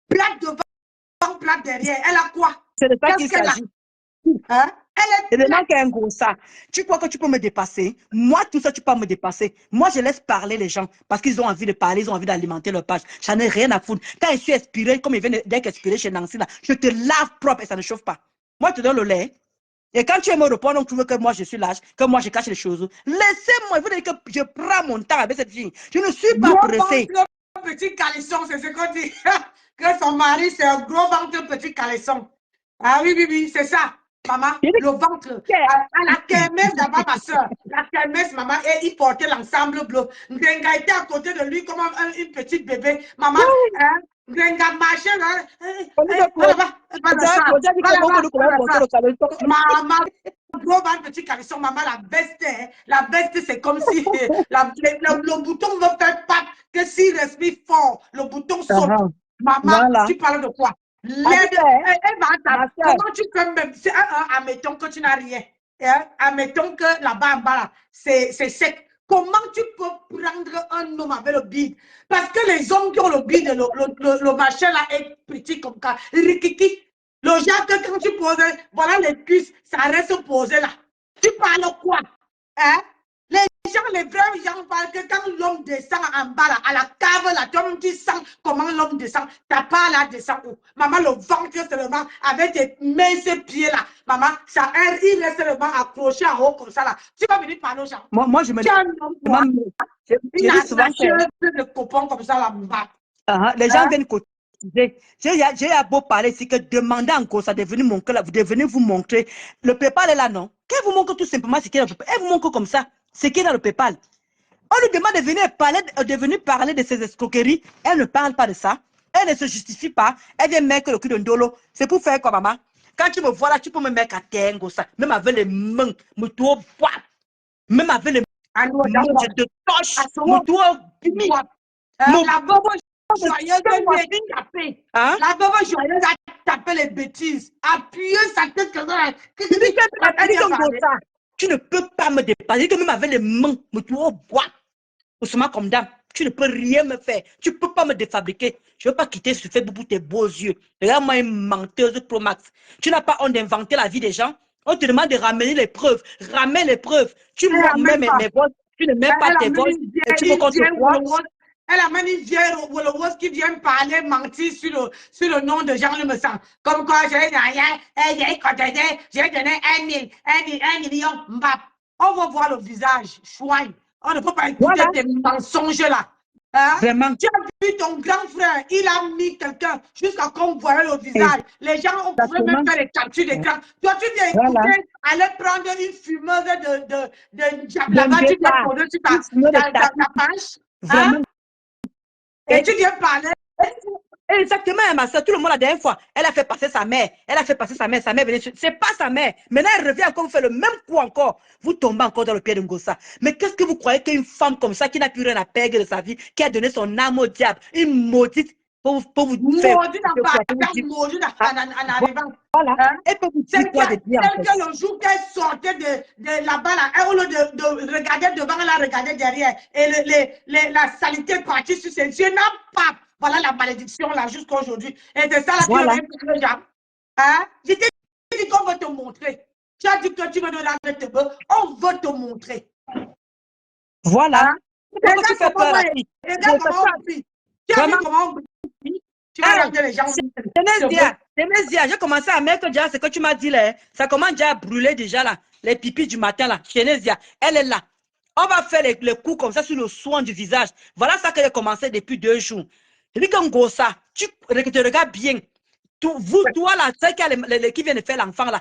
Plate devant, plate derrière. Elle a quoi? C'est de ça qu'il s'agit. Hein? C'est de là qu'elle a un gros ça. Tu crois que tu peux me dépasser? Moi, tout ça, tu peux me dépasser. Moi, je laisse parler les gens parce qu'ils ont envie de parler, ils ont envie d'alimenter leur page. J'en ai rien à foutre. Quand je suis expirée, comme il vient d'être expiré chez Nancy, là, je te lave propre et ça ne chauffe pas. Moi, je te donne le lait. Et quand tu es me répondre, donc tu veux que moi je suis lâche, que moi je cache les choses. Laissez-moi, vous dites que je prends mon temps avec cette fille. Je ne suis pas pressée. Petit caleçon, c'est ce qu'on dit. Que son mari, c'est un gros ventre, petit caleçon. Ah oui, c'est ça. Maman, le ventre. À la kermesse d'abord, ma soeur. La kermesse, maman, et il portait l'ensemble bleu. Ndenga était à côté de lui comme une petite bébé. Maman, Ndenga marchait là. Maman, gros ventre, petit caleçon, maman, la veste, c'est comme si le bouton veut faire pas que s'il respire fort, le bouton saute. Maman, tu parles de quoi? Elle va comment tu peux même, admettons que tu n'as rien, admettons que là-bas en bas, c'est sec. Comment tu peux prendre un homme avec le bide? Parce que les hommes qui ont le bide, le machin là est petit comme ça, rikiki. Le genre que quand tu poses, voilà les cuisses, ça reste posé là. Tu parles quoi? Hein? Les vrais gens parlent que quand l'homme descend en bas là, à la cave là, toi-même tu sens comment l'homme descend. Ta part là descend où? Maman, le ventre seulement avec tes mains, ses pieds là. Maman, ça il est seulement accroché en haut comme ça là. Tu vas venir parler aux gens. Moi je me dis. Il a souvent de copains comme ça là-bas. Les gens viennent cotiser. J'ai beau parler ici que demander encore ça, de venir montrer là, vous devenez vous montrer. Le PayPal est là, non? Qu'elle vous montre tout simplement ce qu'il y a dans le PayPal. Elle vous montre comme ça. Ce qui est dans le PayPal. On lui demande de venir parler de ses escroqueries. Elle ne parle pas de ça. Elle ne se justifie pas. Elle vient mettre le cul d'un dolo. C'est pour faire quoi, maman? Quand tu me vois là, tu peux me mettre à terre, ça. Même avec les mains, me tourne bois. Même avec les mains, je te touche. Me tourne bois. La bobo joyeuse a tapé. La bobo joyeuse a tapé les bêtises. Appuyez sa tête comme ça. Tu ne peux pas me dépasser. Que même avec les mains, me tourne bois. Ousmane comme dame, tu ne peux rien me faire. Tu ne peux pas me défabriquer. Je ne veux pas quitter ce Facebook pour tes beaux yeux. Regarde-moi une menteuse Pro Max. Tu n'as pas honte d'inventer la vie des gens. On te demande de ramener les preuves. Ramène les preuves. Tu mets mes voix. Tu ne mets pas tes voix. Et tu veux qu'on te croie. Elle amène une vieille Wolowos qui vient parler, mentir sur le nom de Jean Le Messan. Comme quoi, j'ai donné 1 million. Mbap. On va voir le visage. Chouin. On ne peut pas écouter tes mensonges là. Hein? Vraiment. Tu as vu ton grand frère, il a mis quelqu'un jusqu'à qu'on voyait le visage. Les gens, on pouvait même faire les captures d'écran. Toi, tu viens écouter, aller prendre une fumeuse de là-bas, tu viens poser sur ta page. Hein? Et tu viens parler. Exactement, ma soeur, tout le monde la dernière fois, elle a fait passer sa mère. Elle a fait passer sa mère venait sur... C'est pas sa mère. Maintenant, elle revient encore, vous faites le même coup encore. Vous tombez encore dans le pied de Ngossa. Mais qu'est-ce que vous croyez qu'une femme comme ça, qui n'a plus rien à perdre de sa vie, qui a donné son âme au diable, une maudite, pour vous faire... Maudite en arrivant. Voilà. Elle peut vous dire quoi de bien. Tel que le jour qu'elle sortait de là-bas, là, au lieu de regarder devant, elle a regardé derrière. Et la saleté est partie sur ses yeux. N'a pas. Voilà la malédiction là jusqu'à aujourd'hui. Et c'est ça là voilà. Que les gens. Hein? Je t'ai dit qu'on veut te montrer. Tu as dit que tu veux donner avec tes bœufs. On veut te montrer. Voilà. Hein? Pourquoi tu fais peur à qui? Regarde comment on prie. Tu as vu Vraiment. comment on prie? Tu vas Hey, regarder les gens. Ténésia, j'ai commencé à mettre déjà ce que tu m'as dit là. Ça commence déjà à brûler déjà là. Les pipis du matin là. Ténésia, elle est là. On va faire les coups comme ça sur le soin du visage. Voilà ça qu'elle a commencé depuis 2 jours. Je dis que Ngosa, tu te regardes bien. Toi là, celle qui vient de faire l'enfant là,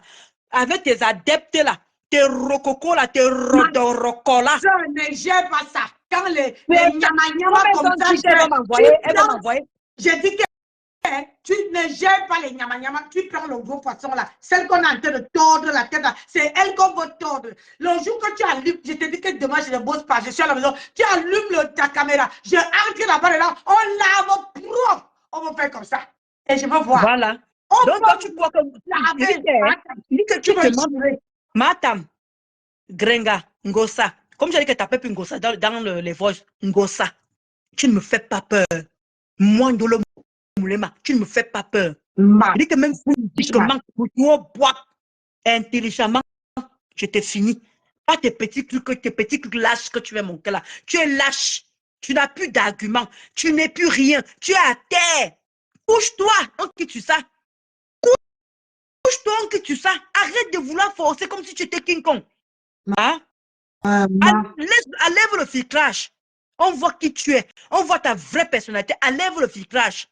avec tes adeptes là, tes rococos là, tes rodorocos là. Je ne gère pas ça. Quand les Mais nyama comme ça, elle va m'envoyer. j'ai dit que tu ne gères pas les nyama, tu prends le gros poisson là, celle qu'on est en train de tordre la tête là, c'est elle qu'on veut tordre. Le jour que tu allumes, je te dis que demain je ne bosse pas, je suis à la maison, tu allumes ta caméra, je entre là-bas là, on lave propre, on va faire comme ça. Et je veux voir. Voilà. Donc toi tu crois que tu te demandes, Matam, Grenga, Ngosa, comme j'ai dit que tu appelles Ngosa dans les voices, Ngosa, tu ne me fais pas peur. Moi, Ndolo Moulema, tu ne me fais pas peur. Je dis que même physiquement, intelligemment, je t'ai fini. Pas tes petits trucs lâches que tu es mon cœur là. Tu es lâche. Tu n'as plus d'arguments. Tu n'es plus rien. Tu es à terre. Couche-toi, on quitte tu ça. Couche-toi, on quitte tu ça. Arrête de vouloir forcer comme si tu étais King Kong. Hein? Enlève le filtrage. On voit qui tu es. On voit ta vraie personnalité. Enlève le filtrage.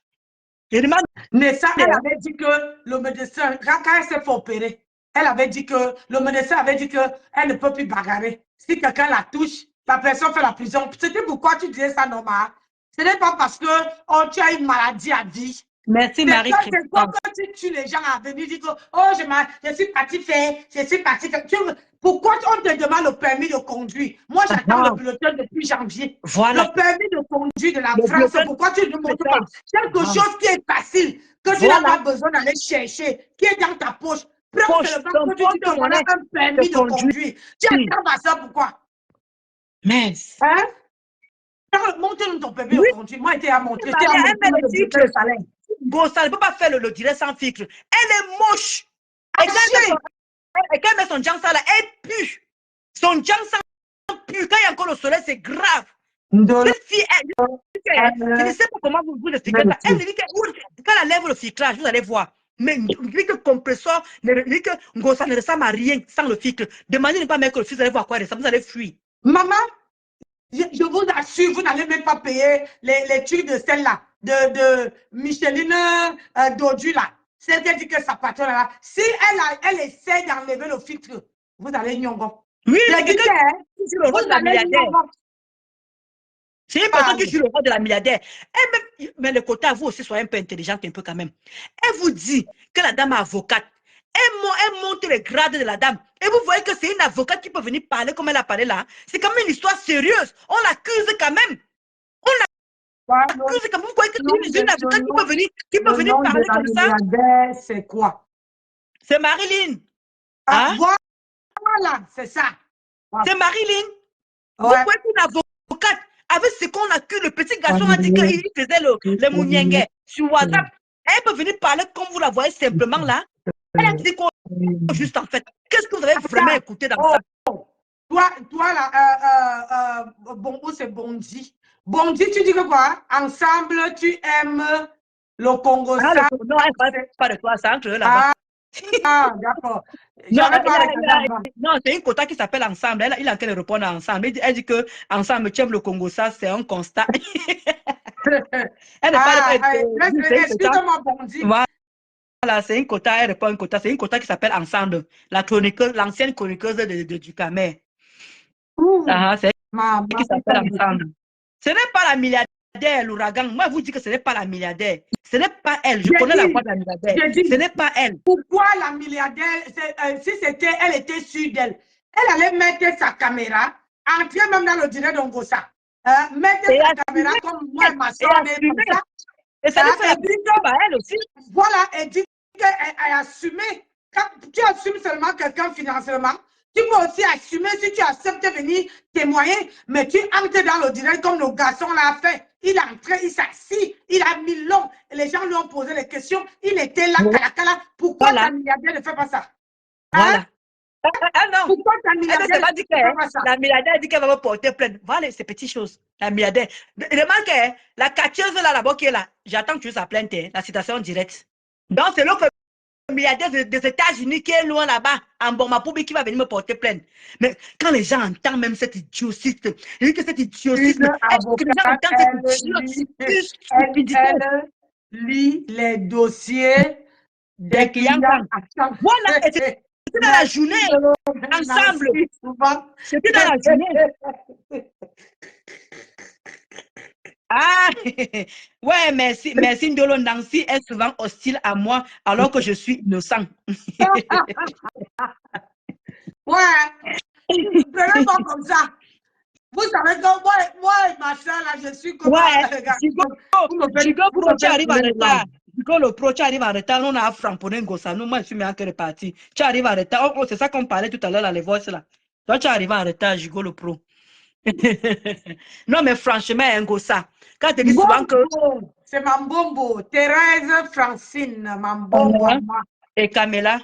Mais ça, elle avait dit que le médecin, quand elle s'est fait opérer, elle avait dit que le médecin avait dit qu'elle ne peut plus bagarrer. Si quelqu'un la touche, la personne fait la prison. C'était pourquoi tu disais ça, normal. Ce n'est pas parce que tu as une maladie à vie. Merci, Marie. C'est quoi que tu tues les gens à venir dire que oh, je suis parti faire, je suis parti faire. Pourquoi on te demande le permis de conduire? Moi, j'attends le bulletin depuis janvier. Voilà. Le permis de conduire de la France, pourquoi tu ne montres pas quelque chose qui est facile, que tu n'as pas besoin d'aller chercher, qui est dans ta poche? Prends seulement que tu dis que voilà un permis de conduire. Tu attends à ça, pourquoi? Mais. Hein? Montre-nous ton permis de conduire. Moi, j'étais à montrer. Bon, ça ne peut pas faire le direct sans filtre. Elle est moche. Et quand elle met son jansa là, elle pue. Son jansa pue. Quand il y a encore le soleil, c'est grave. Cette fille, je ne sais pas comment vous expliquez ça. Elle dit que quand elle lève le filtrage, vous allez voir. Mais dit que compresseur, dit que ça ne ressemble à rien sans le filtre. Demandez de ne pas mettre le filtre, vous allez voir à quoi il ressemble. Vous allez fuir. Maman, je vous assure, vous n'allez même pas payer les trucs de celle-là, de Micheline Dodu là. C'est elle dit que sa patronne là, si elle essaie d'enlever le filtre, vous allez nyongo. Oui, c'est quelqu'un qui joue le rôle de la milliardaire. C'est une personne qui joue le rôle de la milliardaire. Mais le côté à vous aussi, soyez un peu intelligente un peu quand même. Elle vous dit que la dame est avocate. Elle monte les grades de la dame. Et vous voyez que c'est une avocate qui peut venir parler comme elle a parlé là. C'est quand même une histoire sérieuse. On l'accuse quand même. On l'accuse quand même. Vous voyez que c'est une avocate qui peut venir parler comme ça. C'est quoi? C'est Marilyn. Ah, voilà, c'est ça. C'est Marilyn. Vous voyez qu'une avocate, avec ce qu'on accuse, le petit garçon a dit qu'il faisait le mouniengue sur WhatsApp. Elle peut venir parler comme vous la voyez simplement là. Elle a dit quoi juste en fait? Qu'est-ce que vous avez vraiment écouté dans ça? Toi là, c'est Bondi. Bondi, tu dis que quoi? Ensemble, tu aimes le Congo. Non, elle ne pas de toi, ça entre eux là-bas. Ah, d'accord. Non, c'est une quota qui s'appelle Ensemble. Il est en train de répondre à Ensemble. Elle dit que Ensemble, tu aimes le Congo, ça, c'est un constat. Elle n'est pas excuse-moi, Bondi. Voilà, c'est une quota, elle répond à une quota. C'est une quota qui s'appelle Ensemble. L'ancienne chroniqueuse du Camer. C'est elle qui s'appelle Ensemble. Ce n'est pas la milliardaire, l'ouragan. Moi, je vous dis que ce n'est pas la milliardaire. Ce n'est pas elle. Je connais la voix de la milliardaire. Ce n'est pas elle. Pourquoi la milliardaire, si c'était, elle était sûre d'elle, elle allait mettre sa caméra, entrer même dans le direct d'Ongosa. Mettre sa caméra comme moi et ma soeur, comme ça. Et ça lui fait elle aussi. Voilà, elle dit qu'elle a assumé. Quand tu assumes seulement quelqu'un financièrement, tu peux aussi assumer si tu acceptes de venir témoigner, mais tu entres dans le direct comme le garçon l'a fait. Il est entré, il s'est assis, il a mis l'homme, les gens lui ont posé les questions, il était là, cala. Pourquoi la milliardaire ne fait pas ça? Voilà. Ah non. Pourquoi ta Elle ne milliardaire s'est pas dit que ne fait pas ça? la milliardaire dit qu'elle va me porter plainte. Voilà ces petites choses. La milliardaire. Remarque, la catcheuse là-bas qui est là, j'attends que tu sa plainte, la citation directe. Donc, c'est l'autre milliardaire des États-Unis qui est loin là-bas, en Bomapobi, qui va venir me porter plainte. Mais quand les gens entendent même cet idiotisme, je dis que cet idiotisme, Une est-ce que les gens avocate, entendent cette stupidité? elle lit les dossiers des Des clients. clients à chaque Voilà, et c'est dans la journée, ensemble. C'était dans la journée. Ah, ouais, merci, merci Ndolo Nancy est souvent hostile à moi alors que je suis innocent. Ouais, prenez pas comme ça. Vous savez que moi et ma soeur, là, je suis comme ouais, Chico Pro, tu arrives en retard. Chico le Pro, tu arrives en retard. On a framponné Ngossa. Nous, moi, je suis même encore reparti. Tu arrives en retard. Oh, c'est ça qu'on parlait tout à l'heure, là, les voix là. Toi, tu arrives en retard, Chico le Pro. Non, mais franchement, Ngossa, quand tu dis souvent que. C'est Mambombo, Thérèse Francine, Mambombo. Et Camilla.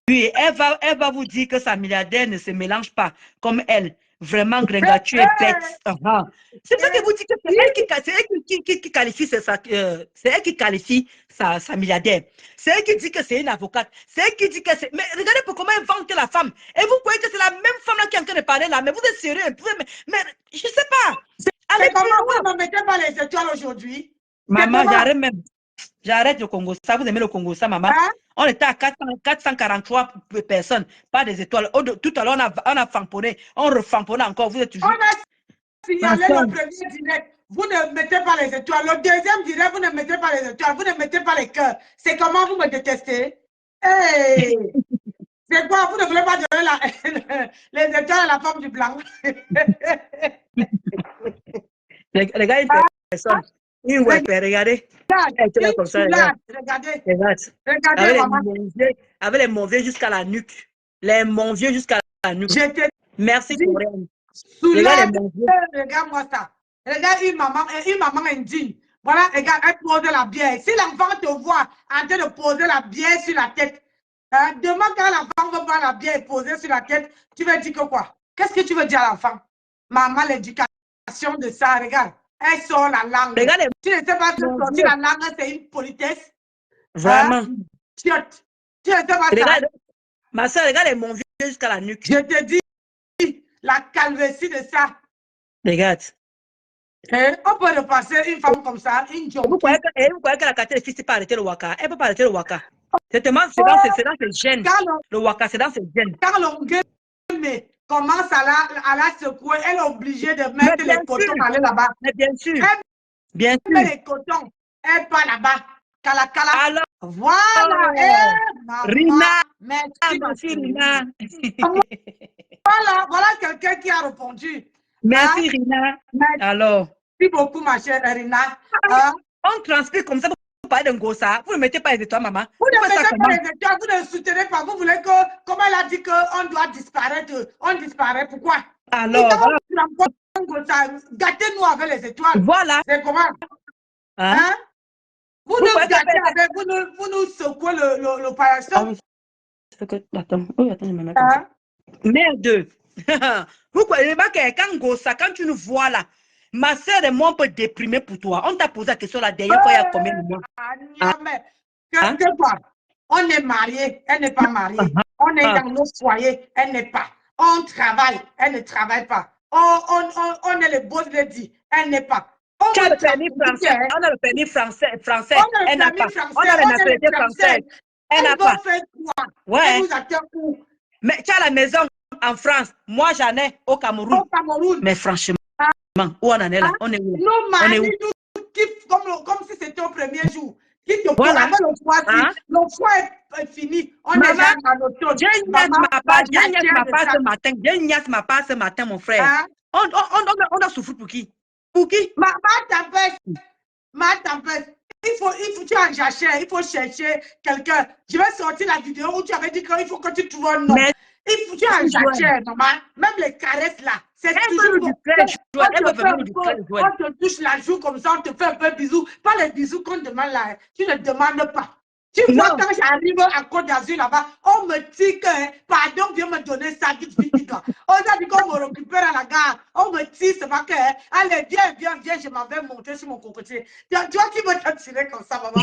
Oui, elle va vous dire que sa milliardaire ne se mélange pas comme elle. Vraiment, Gréga, tu es bête. C'est ça que vous dites que c'est elle qui qualifie, c'est elle qui qualifie sa milliardaire. C'est elle qui dit que c'est une avocate. C'est elle qui dit que c'est. Mais regardez pour comment elle vante la femme. Et vous croyez que c'est la même femme là qui est en train de parler là. Mais vous êtes sérieux. Mais je ne sais pas. Allez, maman, vous ne me mettez pas les étoiles aujourd'hui. Maman, j'arrête même. J'arrête le Congo. Ça, vous aimez le Congo, ça, maman? Hein? On était à 443 personnes, pas des étoiles. Tout à l'heure, on a famponné. On refamponne encore. Vous êtes toujours. On a signalé le premier direct. Vous ne mettez pas les étoiles. Le deuxième direct, vous ne mettez pas les étoiles. Vous ne mettez pas les cœurs. C'est comment vous me détestez? Hey! C'est quoi? Vous ne voulez pas donner les étoiles à la femme du blanc? Les gars, ils font personne. Regardez. Regardez. Avec les mauvais jusqu'à la nuque. Les mauvais jusqu'à la nuque. Merci pour rien. Regarde-moi ça. Regarde une maman indigne. Voilà, regarde, elle pose la bière. Si l'enfant te voit en train de poser la bière sur la tête, demain quand l'enfant veut prendre la bière et poser sur la tête, tu vas dire que quoi? Qu'est-ce que tu veux dire à l'enfant? Maman, l'éducation de ça, regarde. Elle sort la langue. Regardez, tu ne sais pas que sortir la langue, c'est une politesse. Vraiment. Tu ne sais pas regarde, ça. Ma soeur, regarde mon vieux jusqu'à la nuque. Je te dis, la calvétie de ça. Regarde. On peut repasser une femme comme ça, une jonquille. Vous croyez que la quartier de fils ne peut pas arrêter le waka? Elle ne peut pas arrêter le waka. C'est dans ses gènes. Le waka, c'est dans ses gènes. Quand l'ongueule commence à la secouer, elle est obligée de mettre les cotons là-bas. Mais bien sûr. Elle met les cotons. Elle part là-bas. Kala. Alors, voilà. Rina. Merci, Rina. Voilà quelqu'un qui a répondu. Merci, Rina. Alors. Merci beaucoup, ma chère Rina. On transpire comme ça. Vous parlez d'un gossa. Vous ne mettez pas les étoiles, maman. Vous ne mettez pas les étoiles. Vous ne soutenez pas. Vous voulez que, comme elle a dit qu'on doit disparaître, on disparaît. Pourquoi? Alors, gâtez-nous avec les étoiles. Voilà. C'est comment? Vous nous gâtez avec, vous nous secouez le paillasson. Attends, je me mets comme ça. Merde. Vous croyez pas que quand tu nous vois là, ma soeur et moi, on peut déprimer pour toi. On t'a posé la question la dernière fois, il y a combien de mois? Quelque part, on est mariés, elle n'est pas mariée. On est dans nos foyers, elle n'est pas. On travaille, elle ne travaille pas. On est les boss lady, elle n'est pas. On a le permis français, on a le permis français, elle n'a pas. On a la nationalité française, elle n'a pas. Ouais. Mais tu as la maison en France, moi j'en ai au Cameroun. Mais franchement, où on en est là? On est où? Nos maris nous kiffent comme si c'était au premier jour. Voilà. Le foie est fini. On est déjà dans l'automne. J'ai une niasse m'a pas ce matin, mon frère. On a souffert pour qui? Pour qui? Ma tempête. Tu en chercher, il faut chercher quelqu'un. Je vais sortir la vidéo où tu avais dit qu'il faut que tu trouves un nom. Tu en chercher, maman. Même les caresses là. C'est toujours bon. On te touche la joue comme ça, on te fait un peu bisou. Pas les bisous qu'on demande là. Tu ne demandes pas. Tu vois, Non. quand j'arrive à Côte d'Azur là-bas, on me dit que, pardon, viens me donner ça, vite, vite, vite. On a dit qu'on me récupère à la gare. On me dit, c'est pas que, allez, viens, viens, viens, je m'en vais monter sur mon cocotier. Tu vois qui va te tirer comme ça, maman?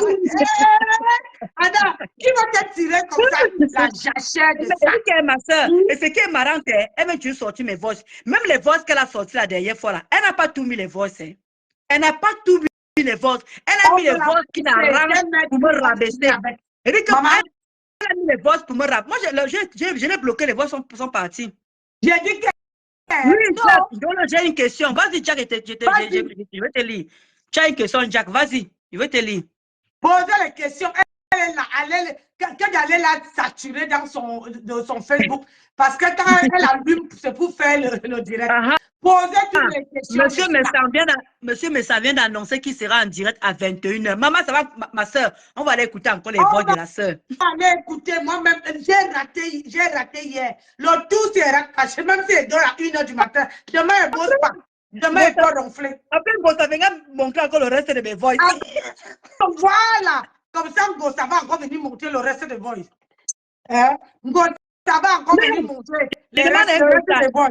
Anna, qui va te tirer comme ça? La jachère de ça. Ma soeur, et ce qui est marrant, elle m'a toujours sorti mes voices. Même les voices qu'elle a sorties la dernière fois, là, elle n'a pas tout mis les voices. Hein. Elle n'a pas tout mis les voices. Elle a mis les voices qui l'arrangent pour me rabaisser. Elle dit que maman, elle a mis les voices pour me rabaisser. Moi, je l'ai bloqué, les voix sont parties. j'ai dit que... Oui, Jack, j'ai une question. Vas-y, Jack, je vais te lire. Tu as une question, Jack, vas-y, je vais te lire. Posez les questions. Quand elle est là saturée dans son Facebook, parce que quand elle allume, c'est pour faire le direct. Posez toutes les questions. Monsieur Messa vient d'annoncer qu'il sera en direct à 21h. Maman, ça va, ma soeur, on va aller écouter encore les voix de la soeur. Allez écouter, moi-même, j'ai raté hier. Le tout s'est rattaché, même si c'est à 1h du matin. Demain, elle ne bosse pas. Demain, elle peut ronfler. Après, Gossa va montrer encore le reste de mes voix. Voilà. Comme ça, Gossa va encore venir montrer le reste de voix. Hein? Gossa va encore venir montrer le reste de voix.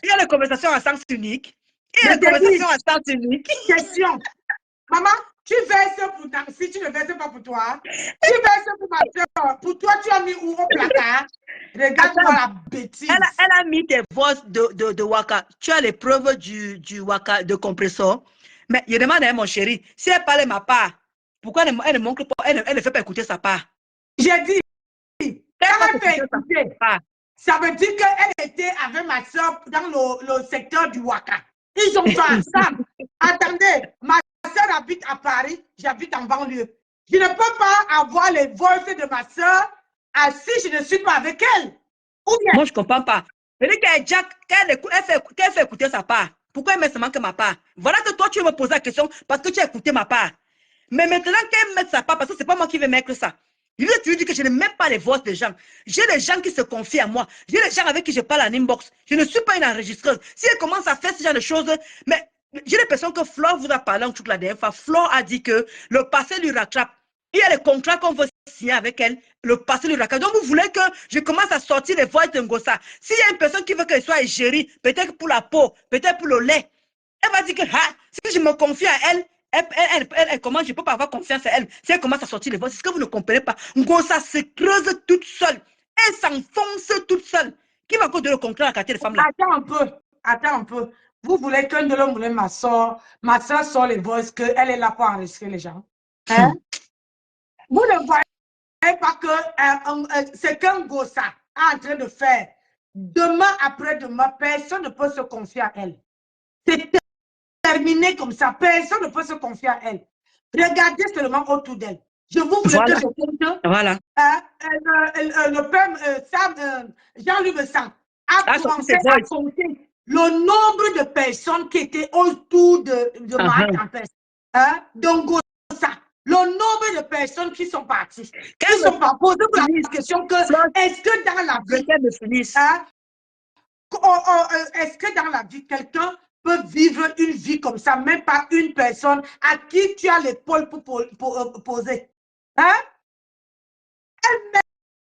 Il y a les conversations à sens unique. Il y a les conversations à sens unique. Question. Maman, tu verses pour Nancy, tu ne verses pas pour toi. Tu verses pour ma soeur. Pour toi, tu as mis où au placard? Regarde-moi la bêtise. Elle a mis tes voix de Waka. Tu as les preuves du Waka de compresseur. Mais je demande à elle, mon chéri, si elle parlait ma part, pourquoi elle ne montre pas, elle ne fait pas écouter sa part? J'ai dit, quand elle fait écouter, ça veut dire qu'elle était avec ma soeur dans le secteur du Waka. Ils ont fait ensemble. Attendez, ma soeur habite à Paris, j'habite en banlieue. Je ne peux pas avoir les voix de ma soeur si je ne suis pas avec elle. Ou bien... Moi, je ne comprends pas. Elle fait écouter sa part. Pourquoi elle met seulement que ma part? Voilà que toi, tu veux me poser la question parce que tu as écouté ma part. Mais maintenant qu'elle met sa part, parce que ce n'est pas moi qui vais mettre ça. Je lui dis que je n'ai même pas les voix des gens. J'ai des gens qui se confient à moi. J'ai des gens avec qui je parle en inbox. Je ne suis pas une enregistreuse. Si elle commence à faire ce genre de choses, mais j'ai l'impression que Flore vous a parlé en toute la dernière fois. Flore a dit que le passé lui rattrape. Il y a les contrats qu'on veut signer avec elle. Le passé lui rattrape. Donc vous voulez que je commence à sortir les voix de Ngossa. S'il y a une personne qui veut qu'elle soit égérie, peut-être pour la peau, peut-être pour le lait, elle va dire que si je me confie à elle, comment je ne peux pas avoir confiance à elle si elle commence à sortir les voix? C'est ce que vous ne comprenez pas. Ngossa se creuse toute seule. Elle s'enfonce toute seule. Qui va encore donner le contrat à la quartier de femmes là? Attends un peu. Vous voulez que nous le ma soeur sort les voix qu'elle est là pour enregistrer les gens. Hein? Vous ne voyez pas que c'est qu'un Ngossa est en train de faire. Demain, après-demain, personne ne peut se confier à elle. C'est terminé comme ça. Personne ne peut se confier à elle. Regardez seulement autour d'elle. Je vous voulais que je compte. Voilà. Le père Jean-Luc Besson a commencé à compter le nombre de personnes qui étaient autour de Marie Tempest. Donc, ça. Le nombre de personnes qui sont parties. Qui sont pas posées pour la question que est-ce que dans la vie, est-ce que dans la vie, quelqu'un peut vivre une vie comme ça, même pas une personne à qui tu as l'épaule pour poser. Hein?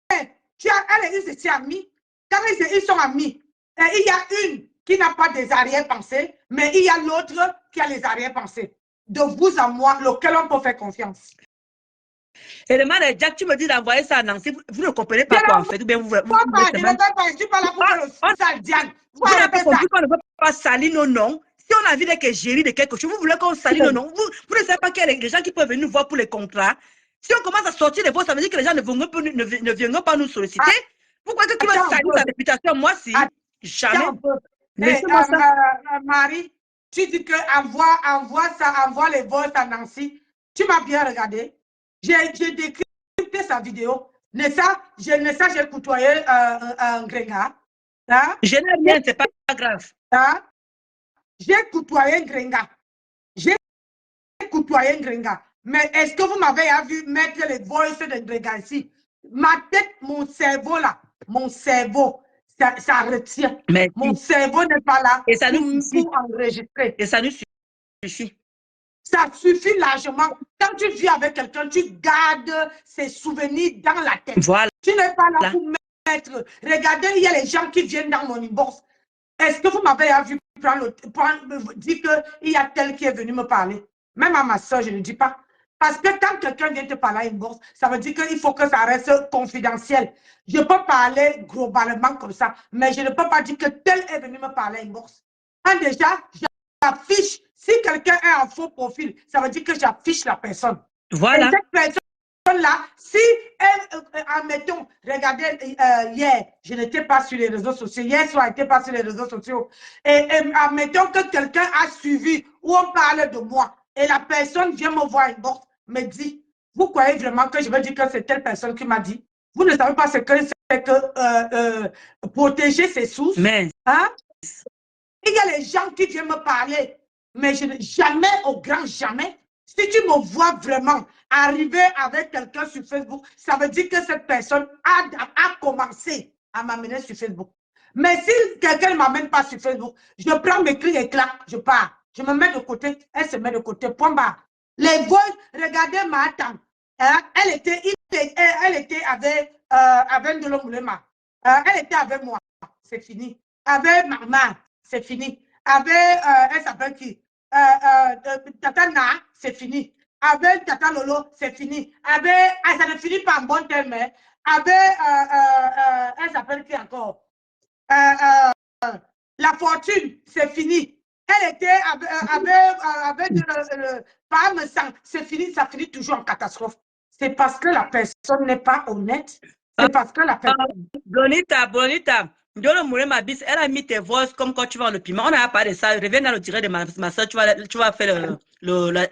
Elle et ses amis, quand ils sont amis, il y a une qui n'a pas des arrière-pensées, mais il y a l'autre qui a les arrière-pensées. De vous à moi, lequel on peut faire confiance. Et le mal, Jack, tu me dis d'envoyer ça à Nancy, vous ne comprenez pas quoi en fait. Bien, je ne suis pas là pour faire le sale Diane. Vous n'avez pas compris qu'on ne veut pas salir nos noms. Si on a envie d'être gérer de quelque chose, vous voulez qu'on salisse nos noms. Vous ne savez pas qu'il y a des gens qui peuvent venir nous voir pour les contrats. Si on commence à sortir les voix, ça veut dire que les gens ne viendront pas nous solliciter. Pourquoi que tu veux salir sa réputation? Moi, si. Jamais. Marie, tu dis que envoie les voix à Nancy. Tu m'as bien regardé. J'ai décrypté sa vidéo. Nessa, j'ai côtoyé un Grenga. Hein? Je n'ai rien, c'est pas grave. Hein? J'ai côtoyé un Grenga. Mais est-ce que vous m'avez vu mettre les voices de Grenga ici? Ma tête, mon cerveau là, ça retient. Mais mon cerveau n'est pas là et ça nous pour enregistrer. Et ça nous suffit. Ça suffit largement. Quand tu vis avec quelqu'un, tu gardes ses souvenirs dans la tête. Voilà. Tu n'es pas là pour mettre. Regardez, il y a les gens qui viennent dans mon inbox. Est-ce que vous m'avez vu dire qu'il y a tel qui est venu me parler? Même à ma soeur, je ne dis pas. Parce que quand quelqu'un vient te parler à inbox, ça veut dire qu'il faut que ça reste confidentiel. Je peux parler globalement comme ça, mais je ne peux pas dire que tel est venu me parler à inbox. Quand déjà, j'affiche, si quelqu'un est en faux profil, ça veut dire que j'affiche la personne. Voilà. Et cette personne-là, si admettons, regardez, hier, je n'étais pas sur les réseaux sociaux, hier soir, je n'étais pas sur les réseaux sociaux, et admettons que quelqu'un a suivi où on parle de moi, et la personne vient me voir inbox, me dit, vous croyez vraiment que je vais dire que c'est telle personne qui m'a dit? Vous ne savez pas ce que c'est que protéger ses sources. Mais hein? Il y a les gens qui viennent me parler, mais je ne jamais, au grand jamais. Si tu me vois vraiment arriver avec quelqu'un sur Facebook, ça veut dire que cette personne a commencé à m'amener sur Facebook. Mais si quelqu'un ne m'amène pas sur Facebook, je prends mes cris et claques, je pars. Je me mets de côté, elle se met de côté, point barre. Les voix, regardez ma tante. Hein, elle était avec Ndolo Moulema. Elle était avec moi, c'est fini. Avec maman, c'est fini. Avec, elle s'appelle qui? Tata Na, c'est fini. Avec Tata Lolo, c'est fini. Avec, ça ne finit pas en bon terme. Avec, elle s'appelle qui encore? La fortune, c'est fini. Elle était avec le Parme sang, c'est fini, ça finit toujours en catastrophe. C'est parce que la personne n'est pas honnête. C'est parce que la personne. Bonita, Ndolo Moulema bis, elle a mis tes voix comme quand tu vas le piment. On n'a pas de ça. Reviens dans le direct de ma soeur, tu vas faire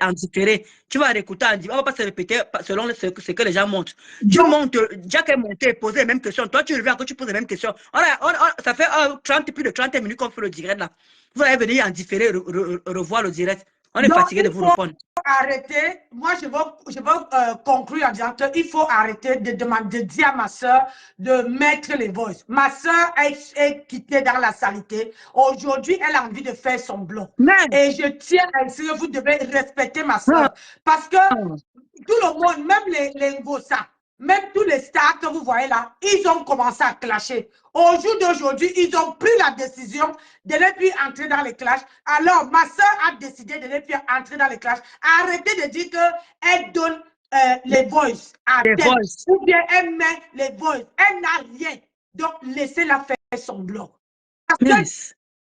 en différé. Tu vas réécouter en différé. On va pas se répéter selon ce que les gens montent. Tu montes, Jack est monté, poser les mêmes questions. Toi, tu reviens, tu poses les mêmes questions. Ça fait plus de 30 minutes qu'on fait le direct là. Vous allez venir en différé, revoir le direct. On est fatigué de vous répondre. Arrêter, moi je veux conclure en disant qu'il faut arrêter de demander, de dire à ma soeur de mettre les voices. Ma soeur est quittée dans la saleté. Aujourd'hui, elle a envie de faire son blog. Et je tiens à essayer, vous devez respecter ma soeur. Parce que tout le monde, même les Ngossa, même tous les stars que vous voyez là, ils ont commencé à clasher. Au jour d'aujourd'hui, ils ont pris la décision de ne plus entrer dans les clashs. Alors, ma soeur a décidé de ne plus entrer dans les clashs. Arrêtez de dire qu'elle donne les voices à elle. Ou bien elle met les voices. Elle n'a rien. Donc, laissez-la faire son blog. Parce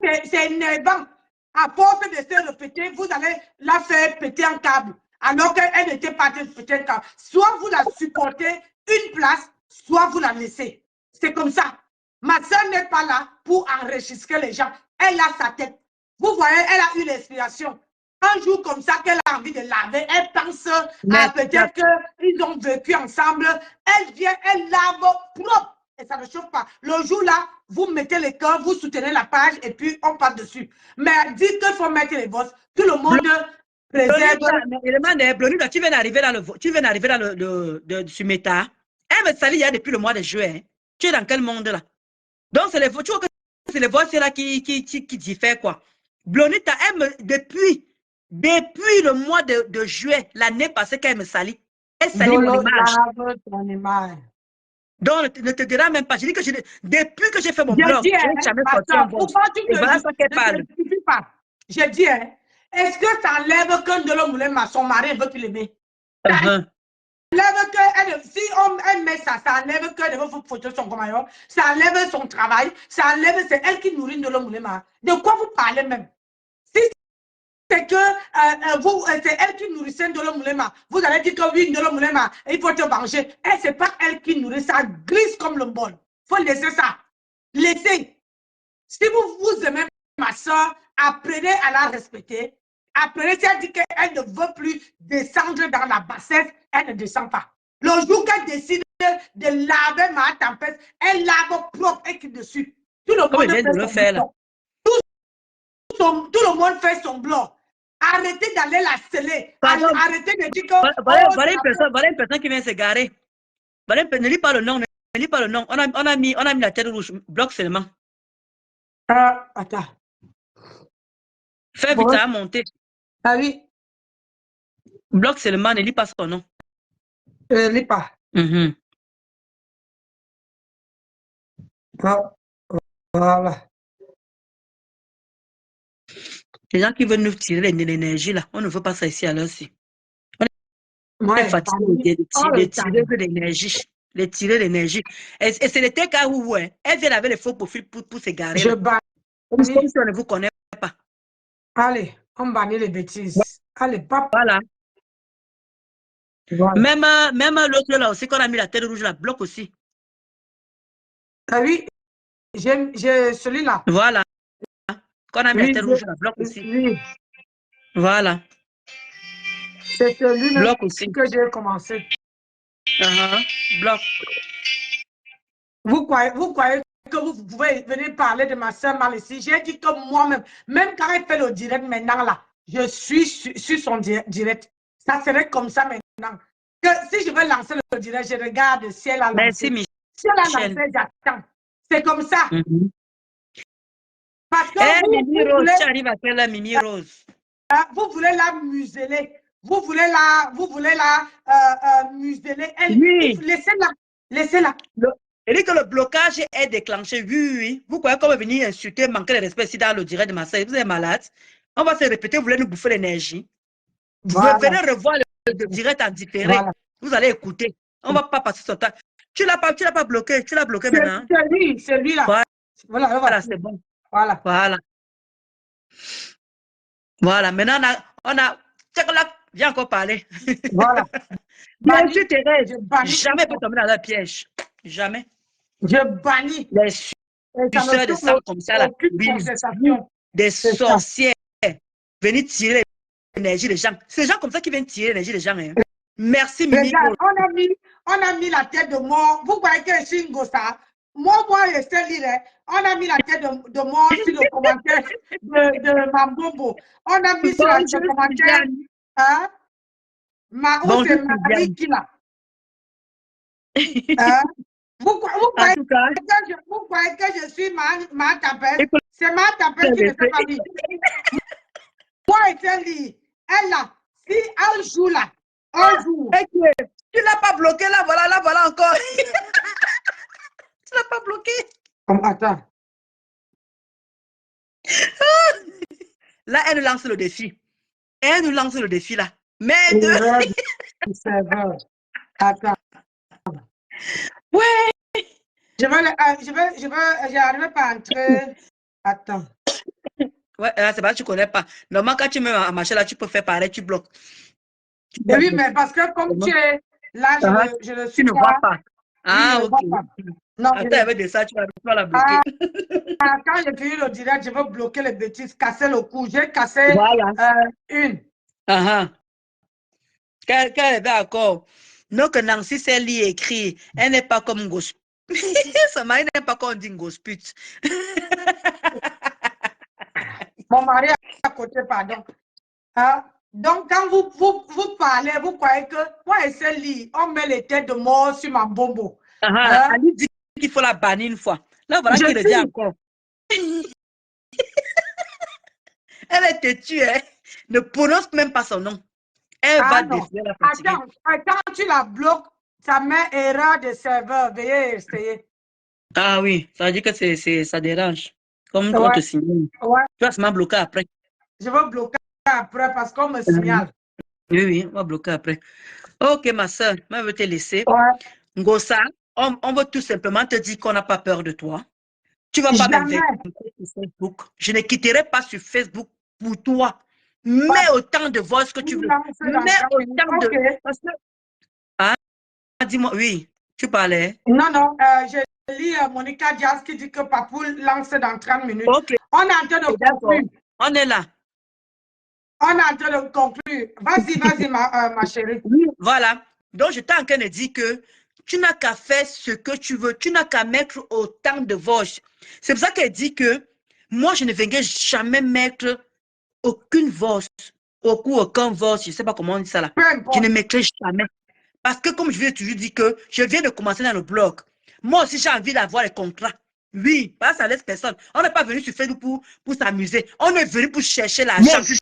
que c'est énervant. À force de se répéter, vous allez la faire péter un câble. Alors qu'elle n'était pas de péter un câble. Soit vous la supportez une place, soit vous la laissez. C'est comme ça. Ma soeur n'est pas là pour enregistrer les gens. Elle a sa tête. Vous voyez, elle a eu l'inspiration. Un jour comme ça qu'elle a envie de laver, elle pense à peut-être qu'ils ont vécu ensemble. Elle vient, elle lave propre. Et ça ne chauffe pas. Le jour là, vous mettez les cœurs, vous soutenez la page et puis on passe dessus. Mais dites qu'il faut mettre les votes. Tout le monde préserve. Blonita, tu viens d'arriver dans sur Meta. Elle me salit il y a depuis le mois de juin. Hein. Tu es dans quel monde là? Donc c'est les voix, tu vois que c'est les voix là qui diffèrent quoi. Blonita, depuis le mois de juin, l'année passée qu'elle me salit. Elle salit mon image. Donc, ne te dira même pas. Je dis que depuis que j'ai fait mon blog, je n'ai jamais sorti un vote. Et voilà ce qu'elle parle. Je dis, est-ce que ça enlève que Ndolo Moulema, son mari, veut qu'il l'aime? Si elle met ça, ça enlève que de photos son compagnon, ça enlève son travail, ça enlève, c'est elle qui nourrit Ndolo Moulema. De quoi vous parlez même? Si c'est que c'est elle qui nourrissait Ndolo Moulema, vous allez dire que oui, Ndolo Moulema, il faut te venger. Et c'est pas elle qui nourrit, ça glisse comme le bol. Il faut laisser ça. Laissez. Si vous aimez ma soeur, apprenez à la respecter. Apprenez, si elle dit qu'elle ne veut plus descendre dans la bassesse, elle ne descend pas. Le jour qu'elle décide de laver ma tempête, elle lave propre et qui dessus. Tout le monde fait son blog. Tout le monde fait son blog. Arrêtez d'aller la sceller. Arrêtez de dire que... Voilà une personne qui vient se garer. Ne lis pas le nom. Ne lis pas le nom. On a mis la tête rouge. Bloc seulement. Attends. Fais vite à monter. Ah oui. Bloque seulement, ne lis pas son nom. Lis pas. Ah, voilà. Les gens qui veulent nous tirer l'énergie, là, on ne veut pas ça ici à l'heure-ci. On est fatigué de tirer l'énergie. De tirer l'énergie. Et c'est le cas où elle vient avec les faux profils pour s'égarer. Je bannis. Comme si on ne vous connaît pas. Allez, on bannit les bêtises. Allez, papa. Voilà. Voilà. Même l'autre là aussi, qu'on a mis la tête rouge, la bloque aussi. Ah oui, j'ai celui-là. Voilà. Qu'on a mis la tête rouge, la bloque aussi. Oui. Voilà. C'est celui-là Bloque aussi. que j'ai commencé. Bloque. Vous croyez que vous pouvez venir parler de ma soeur mal ici? J'ai dit que moi-même, même quand elle fait le direct maintenant, là, je suis sur son direct. Ça serait comme ça maintenant. Que si je veux lancer le direct, je regarde si elle a lancé. Merci, Michel. Si elle a lancé, j'attends. C'est comme ça. Parce que Mimi Rose, tu arrives à faire la Mimi Rose. Vous voulez la museler. Vous voulez la museler. Oui. Laissez-la. Laissez-la. Elle dit que le blocage est déclenché. Oui. Vous croyez qu'on va venir insulter, manquer de respect ici dans le direct de ma soeur? Vous êtes malade. On va se répéter, vous voulez nous bouffer l'énergie. Voilà. Venez revoir le direct en différé. Voilà. Vous allez écouter. On ne va pas passer son temps. Tu l'as pas bloqué. Tu l'as bloqué maintenant. C'est lui là. Voilà, c'est bon. Voilà. Maintenant, on a... Viens encore parler. Voilà. Bien sûr, Thérèse, jamais peut tomber dans le piège. Jamais. Je bannis. Les suceurs de sang comme ça, là. Des sorcières. Venir tirer l'énergie des gens. C'est des gens comme ça qui viennent tirer l'énergie des gens. Hein. Merci, Mimi. On a mis la tête de mort. Vous voyez que je suis une gossa. Moi, je sais lire. On a mis la tête de mort sur le commentaire de Mambombo. On a mis sur le commentaire. Hein? C'est Marie qui l'a. Vous croyez que je suis ma tapette? C'est ma tapette qui ne fait pas lire. Moi, elle là, si elle joue là, un jour. Tu ne l'as pas bloqué là, voilà encore. Tu ne l'as pas bloqué. Attends. Là, elle nous lance le défi. Elle nous lance le défi là. Mais Attends. Ouais. J'arrive pas à entrer. Attends. Ouais, c'est pas que tu connais pas. Normalement, quand tu mets un machin là, tu peux faire pareil, tu bloques. Oui, mais parce que comme tu es là, je le suis. Tu ne vois pas. Ah, ok. Non, attends, avec de ça, tu vas la bloquer. Quand j'ai fini le direct, je veux bloquer les bêtises, casser le cou. J'ai cassé une. Qu'elle est d'accord. Donc, Nancy Sely écrit, elle n'est pas comme Gosput. Sa mari n'est pas comme dit Gosput. Mon mari est à côté, pardon. Donc, quand vous parlez, vous croyez que moi et Sely, on met les têtes de mort sur ma bombo. Elle dit qu'il faut la bannir une fois. Là, voilà qu'il le dit encore. Elle est têtue, hein? Ne prononce même pas son nom. Elle va défier la fatiguer. Attends, tu la bloques, ça met erreur de serveur. Veuillez essayer. Ah oui, ça veut dire que ça dérange. Comme on te signale. Ouais. Tu vas seulement bloquer après. Je vais bloquer après parce qu'on me signale. Oui, on va bloquer après. Ok, ma soeur, je vais te laisser. Ngossa, on veut tout simplement te dire qu'on n'a pas peur de toi. Tu ne vas pas m'inviter sur Facebook. Je ne quitterai pas sur Facebook pour toi. Mets autant de voix que tu veux. Mets autant de... Parce que... dis-moi, oui, tu parlais. Non, je lis Monica Diaz qui dit que Papou lance dans 30 minutes. Ok. On est en train de conclure. On est là. On est en train de conclure. Vas-y, ma chérie. Oui, voilà. Donc, je t'ai en train de dire que tu n'as qu'à faire ce que tu veux. Tu n'as qu'à mettre autant de voix. C'est pour ça qu'elle dit que moi, je ne vais jamais mettre aucune voix, aucun voix, je ne sais pas comment on dit ça là. Je ne mettrai jamais. Parce que comme je vais toujours dire que je viens de commencer dans le blog. Moi aussi, j'ai envie d'avoir les contrats. Oui, parce que ça laisse personne. On n'est pas venu sur Facebook pour s'amuser. On est venu pour chercher l'argent. Moi aussi,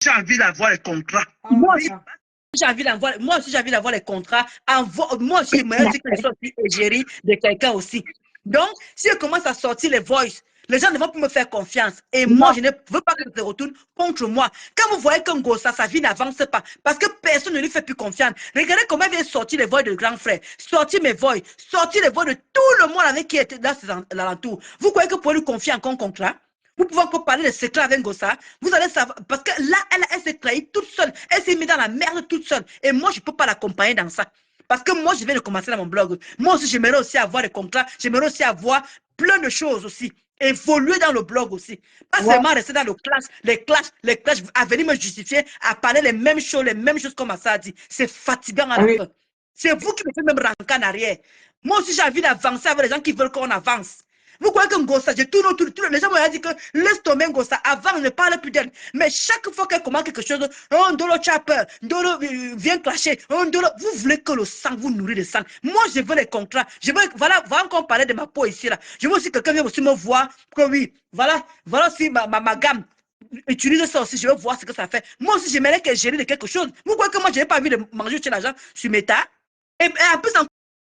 j'ai envie d'avoir les contrats. Moi aussi, j'ai envie d'avoir, moi aussi j'ai envie d'avoir les contrats. Moi aussi, j'aimerais dire que je sois aussi égérie de quelqu'un aussi. Donc, si je commence à sortir les voices, les gens ne vont plus me faire confiance. Et moi, je ne veux pas que ça se retourne contre moi. Quand vous voyez qu'un gosse, sa vie n'avance pas, parce que personne ne lui fait plus confiance. Regardez comment elle vient sortir les voix de grand frère, sortir mes voix, sortir les voix de tout le monde avec qui était dans ses alentours. Vous croyez que vous pouvez lui confier encore un contrat? Vous pouvez encore parler de secrets avec Gossa. Vous allez savoir, parce que là, elle s'est trahie toute seule. Elle s'est mise dans la merde toute seule. Et moi, je ne peux pas l'accompagner dans ça. Parce que moi, je viens de commencer dans mon blog. Moi aussi, j'aimerais aussi avoir des contrats. J'aimerais aussi avoir plein de choses aussi. Évoluer dans le blog aussi. Pas seulement rester dans le les clashs, à venir me justifier, à parler les mêmes choses comme ça a dit. C'est fatigant à la fin. C'est vous qui me faites même rentrer en arrière. Moi aussi, j'ai envie d'avancer avec les gens qui veulent qu'on avance. Vous croyez que Ngossa, je tourne autour, les gens m'ont dit que laisse tomber Ngossa, avant on ne parle plus d'elle. Mais chaque fois qu'elle commande quelque chose, oh Ndolo tu as peur, Ndolo vient clasher, oh Ndolo, vous voulez que le sang vous nourrit de sang. Moi je veux les contrats, je veux, voilà encore parler de ma peau ici là. Je veux aussi que quelqu'un vienne aussi me voir, que oui, voilà aussi ma gamme. Utilise ça aussi, je veux voir ce que ça fait. Moi aussi j'aimerais qu'elle gère de quelque chose. Vous croyez que moi je n'ai pas envie de manger chez l'argent sur mes tas? Et en plus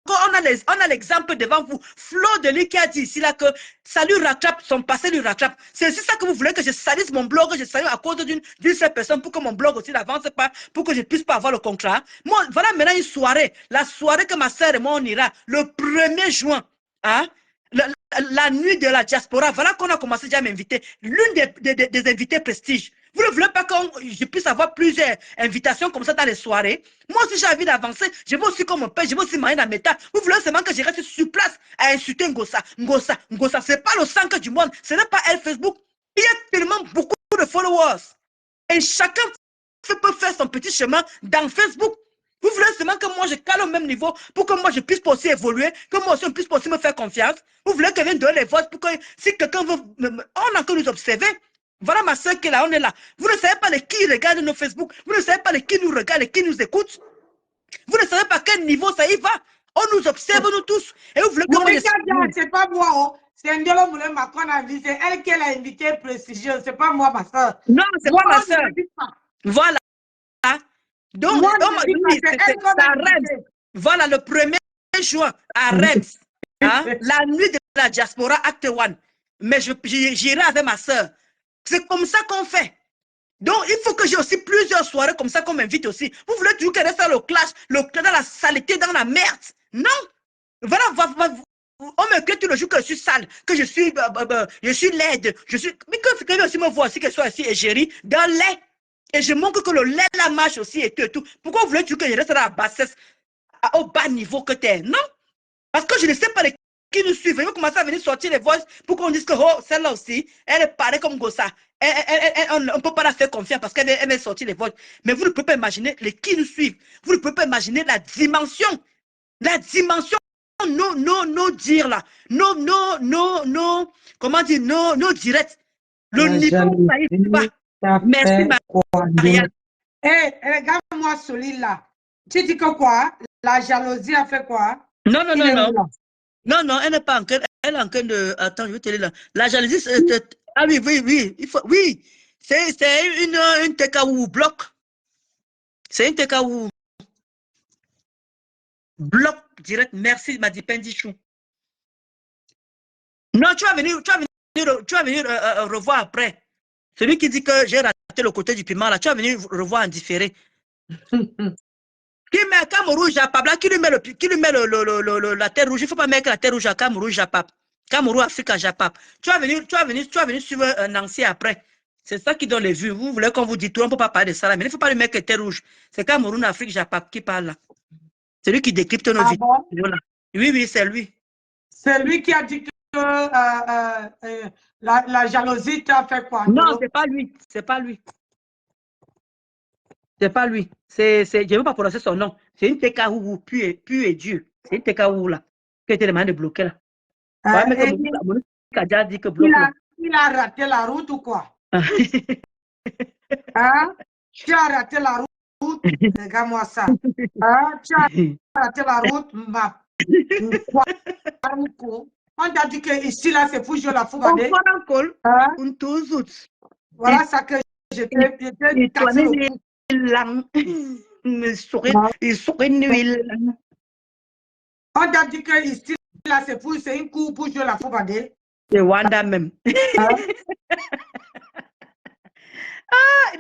on a l'exemple devant vous. Flo de lui qui a dit ici là que ça lui rattrape, son passé lui rattrape. C'est aussi ça que vous voulez que je salisse mon blog, que je salisse à cause d'une seule personne pour que mon blog aussi n'avance pas, pour que je ne puisse pas avoir le contrat. Moi, voilà maintenant une soirée, la soirée que ma soeur et moi on ira, le 1er juin. Hein? La nuit de la diaspora, voilà qu'on a commencé déjà à m'inviter. L'une des invités prestige. Vous ne voulez pas que je puisse avoir plusieurs invitations comme ça dans les soirées? Moi aussi, j'ai envie d'avancer. Je veux aussi comme mon père, je veux aussi marier dans mes tas. Vous voulez seulement que je reste sur place à insulter Ngossa. Ngossa, ce n'est pas le sang du monde. Ce n'est pas elle Facebook. Il y a tellement beaucoup de followers. Et chacun peut faire son petit chemin dans Facebook. Vous voulez seulement que moi je cale au même niveau pour que moi je puisse aussi évoluer, que moi aussi on puisse aussi me faire confiance. Vous voulez que je vienne donner les votes pour que si quelqu'un veut, on a que nous observer. Voilà ma soeur qui est là, on est là. Vous ne savez pas de qui regarde nos Facebook, vous ne savez pas de qui nous regarde et qui nous écoute. Vous ne savez pas à quel niveau ça y va. On nous observe nous tous. Et vous voulez que moi c'est pas moi, oh. C'est Ndolo Moulema qu'on a vu, c'est elle qui l'a invité prestigieuse, c'est pas moi ma soeur. Non, c'est pas ma soeur. Voilà. Donc, moi, à Reims, voilà, le 1er juin, à Reims, hein, la nuit de la diaspora, acte 1. Mais j'irai avec ma soeur. C'est comme ça qu'on fait. Donc, il faut que j'ai aussi plusieurs soirées comme ça qu'on m'invite aussi. Vous voulez toujours qu'elle reste dans le clash, dans la saleté, dans la merde? Non. Voilà, on me crée tout le jour que je suis sale, que je suis laide, mais que quelqu'un aussi me voit aussi, qu'elle soit aussi égérie dans lait. Et je montre que le lait la marche aussi et tout. Pourquoi vous voulez que je reste dans la bassesse, au bas niveau que tu es? Non. Parce que je ne sais pas qui nous suivent. Ils vont commencer à venir sortir les voix pour qu'on dise que oh, celle-là aussi, elle est pareille comme Gossa. On ne peut pas la faire confiance parce qu'elle va sortir les voix. Mais vous ne pouvez pas imaginer qui nous suivent. Vous ne pouvez pas imaginer la dimension. Nos dires là. Comment dire, nos directs. Le niveau, ça y est pas. Merci, Marianne. Regarde-moi celui là. Tu dis que quoi? La jalousie a fait quoi? Non, elle n'est pas en train. Elle est en train de. Attends, je vais te dire là. La jalousie, c'est. Ah oui. Oui. C'est une TKO bloc. C'est une TKO bloc direct. Merci, m'a dit Pendichou. Non, tu vas venir revoir après. Celui qui dit que j'ai raté le côté du piment, là, tu vas venir revoir en différé. Qui met Cam Rouge Japap, là, qui lui met la terre rouge. Il ne faut pas mettre la terre rouge à Cam Rouge Japap. Cam Rouge Afrique à Japap. Tu vas venir suivre Nancy après. C'est ça qui donne les vues. Vous voulez qu'on vous dise tout, on ne peut pas parler de ça là. Mais il ne faut pas lui mettre la terre rouge. C'est Cam Rouge Afrique Japap qui parle là. C'est lui qui décrypte nos vidéos. Bon? Oui, c'est lui. C'est lui qui a dit que la jalousie t'a fait quoi? Non, c'est pas lui. C'est pas lui. Je ne veux pas prononcer son nom. C'est une TKO pur et dur. C'est une TKO là. Qui a été demandé de bloquer là. Il a raté la route ou quoi? Hein? Tu as raté la route? Regarde-moi ça. Hein? Tu as raté la route? On t'a dit que ici là c'est pour jouer la fougue. Voilà ça que j'étais cassé. il sourit nuit. On t'a dit que ici, là, c'est une cour pour jouer la football. C'est Wanda même. Il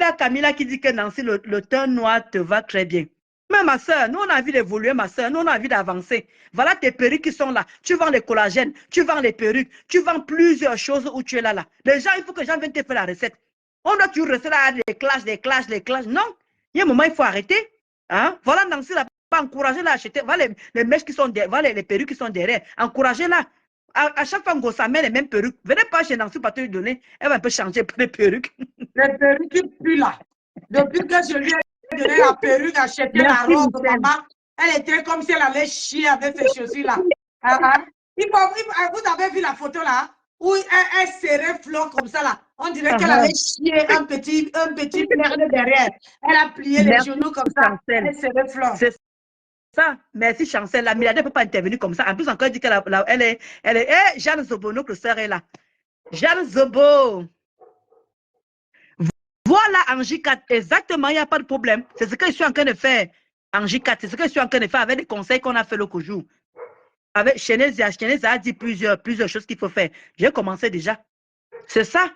y a Camilla qui dit que Nancy, le teint noir te va très bien. Mais ma soeur, nous on a envie d'évoluer, ma soeur, nous on a envie d'avancer. Voilà tes perruques qui sont là. Tu vends les collagènes, tu vends les perruques, tu vends plusieurs choses où tu es là. Les gens, il faut que les gens viennent te faire la recette. On doit toujours rester là, des clashs. Non, il y a un moment, il faut arrêter. Hein? Voilà Nancy, là, pas encourager là, acheter. Voilà les mèches qui sont derrière, voilà les perruques qui sont derrière. Encouragez-la. À chaque fois qu'on s'amène les mêmes perruques, venez pas chez Nancy pour te donner. Elle va un peu changer les perruques. Les perruques qui puent là. Depuis que je lui ai donné la perruque, acheté la robe, maman, elle était comme si elle allait chier avec ces chaussures-là. Vous avez vu la photo là, où elle serrait Flo comme ça là. On dirait qu'elle allait chier un petit merde derrière. Elle a plié les genoux comme ça. Elle serrait Flo. C'est ça. Merci Chancel. La milliardaire ne peut pas intervenir comme ça. En plus, encore, elle dit qu'elle est. Eh, Jeanne Zobo, notre sœur est là. Jeanne Zobo. Voilà Angie 4, exactement, il n'y a pas de problème. C'est ce que je suis en train de faire, Angie 4, c'est ce que je suis en train de faire avec les conseils qu'on a fait l'autre jour. Avec Chénézia a dit plusieurs choses qu'il faut faire. J'ai commencé déjà. C'est ça.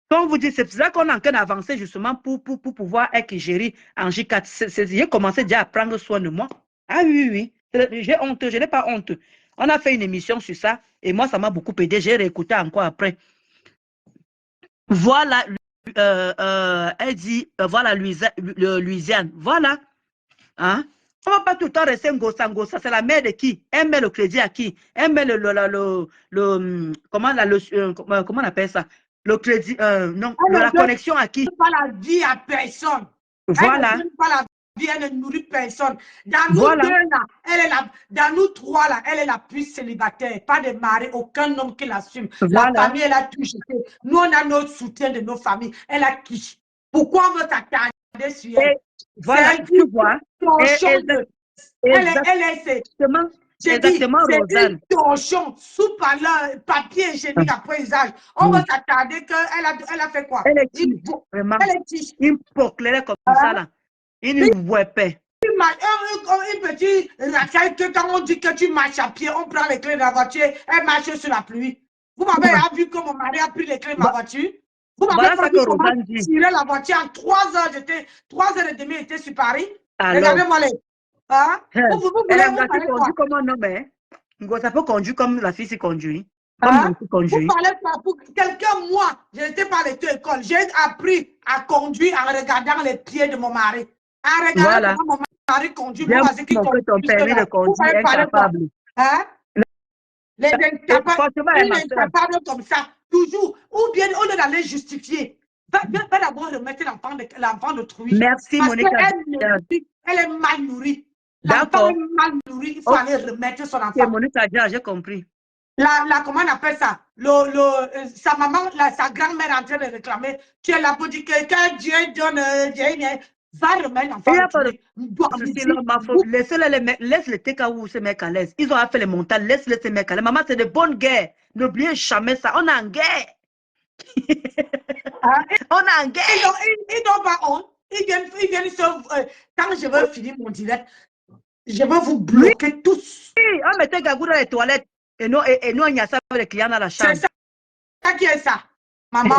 Comme vous dites, c'est ça qu'on est en train d'avancer justement pour pouvoir être géré Angie 4. J'ai commencé déjà à prendre soin de moi. Ah oui. J'ai honte, je n'ai pas honte. On a fait une émission sur ça et moi, ça m'a beaucoup aidé. J'ai réécouté encore après. Voilà, elle dit, voilà Louisiane, voilà. Hein? On ne va pas tout le temps rester Ngossa. C'est la mère de qui? Elle met le crédit à qui? Elle met comment on appelle ça? Le crédit, non, la connexion à qui? Elle ne donne pas la vie à personne. Voilà. Elle ne donne pas la vie, elle ne nourrit personne. Dans nous deux là, dans nous trois là, elle est la plus célibataire. Pas de mari, aucun homme qui l'assume. La famille, elle a tout jeté. Nous, on a notre soutien de nos familles. Elle a qui? Pourquoi on veut t'attarder sur elle? Voilà, tu vois. Exactement, c'est une torchon sous papier hygiénique après usage. On va s'attarder qu'elle a fait quoi? Elle est tige, vraiment. Une poclère comme ça là. Une wepé. Une petite racaille que quand on dit que tu marches à pied, on prend les clés de la voiture, elle marche sur la pluie. Vous m'avez vu que mon mari a pris les clés de ma voiture? Vous m'avez pas vu comment tirer la voiture en 3 heures, 3h30, j'étais sur Paris. Regardez-moi les. Hein? Elle conduit comme un homme, hein? Ça peut conduire comme la fille s'y conduit. Vous parlez pas pour quelqu'un, moi, je n'étais pas à l'école. J'ai appris à conduire en regardant les pieds de mon mari. En regardant comment mon mari conduit. Bien que ton permis de conduire est capable. Hein? Les incapables comme ça, toujours. Ou bien au lieu d'aller justifier, va d'abord remettre l'enfant d'autrui. Merci, Monica. Elle est mal nourrie. L'enfant est mal nourri, il faut aller remettre son enfant. Monica, j'ai compris. Comment on appelle ça? Sa maman, sa grand-mère est en train de réclamer. Tu es là pour dire que Dieu donne, va remettre l'enfant. Laisse les TKO ces mecs à l'aise. Ils ont fait les montagnes, laisse ces mecs à l'aise. Maman, c'est de bonnes guerres. N'oubliez jamais ça. On est en guerre. On est en guerre. Ils n'ont pas honte. Ils viennent quand je veux finir mon direct, je vais vous bloquer tous. Oui, on mettait Gagou dans les toilettes et nous, on y a ça avec les clients dans la chambre. C'est ça qui est ça. Maman,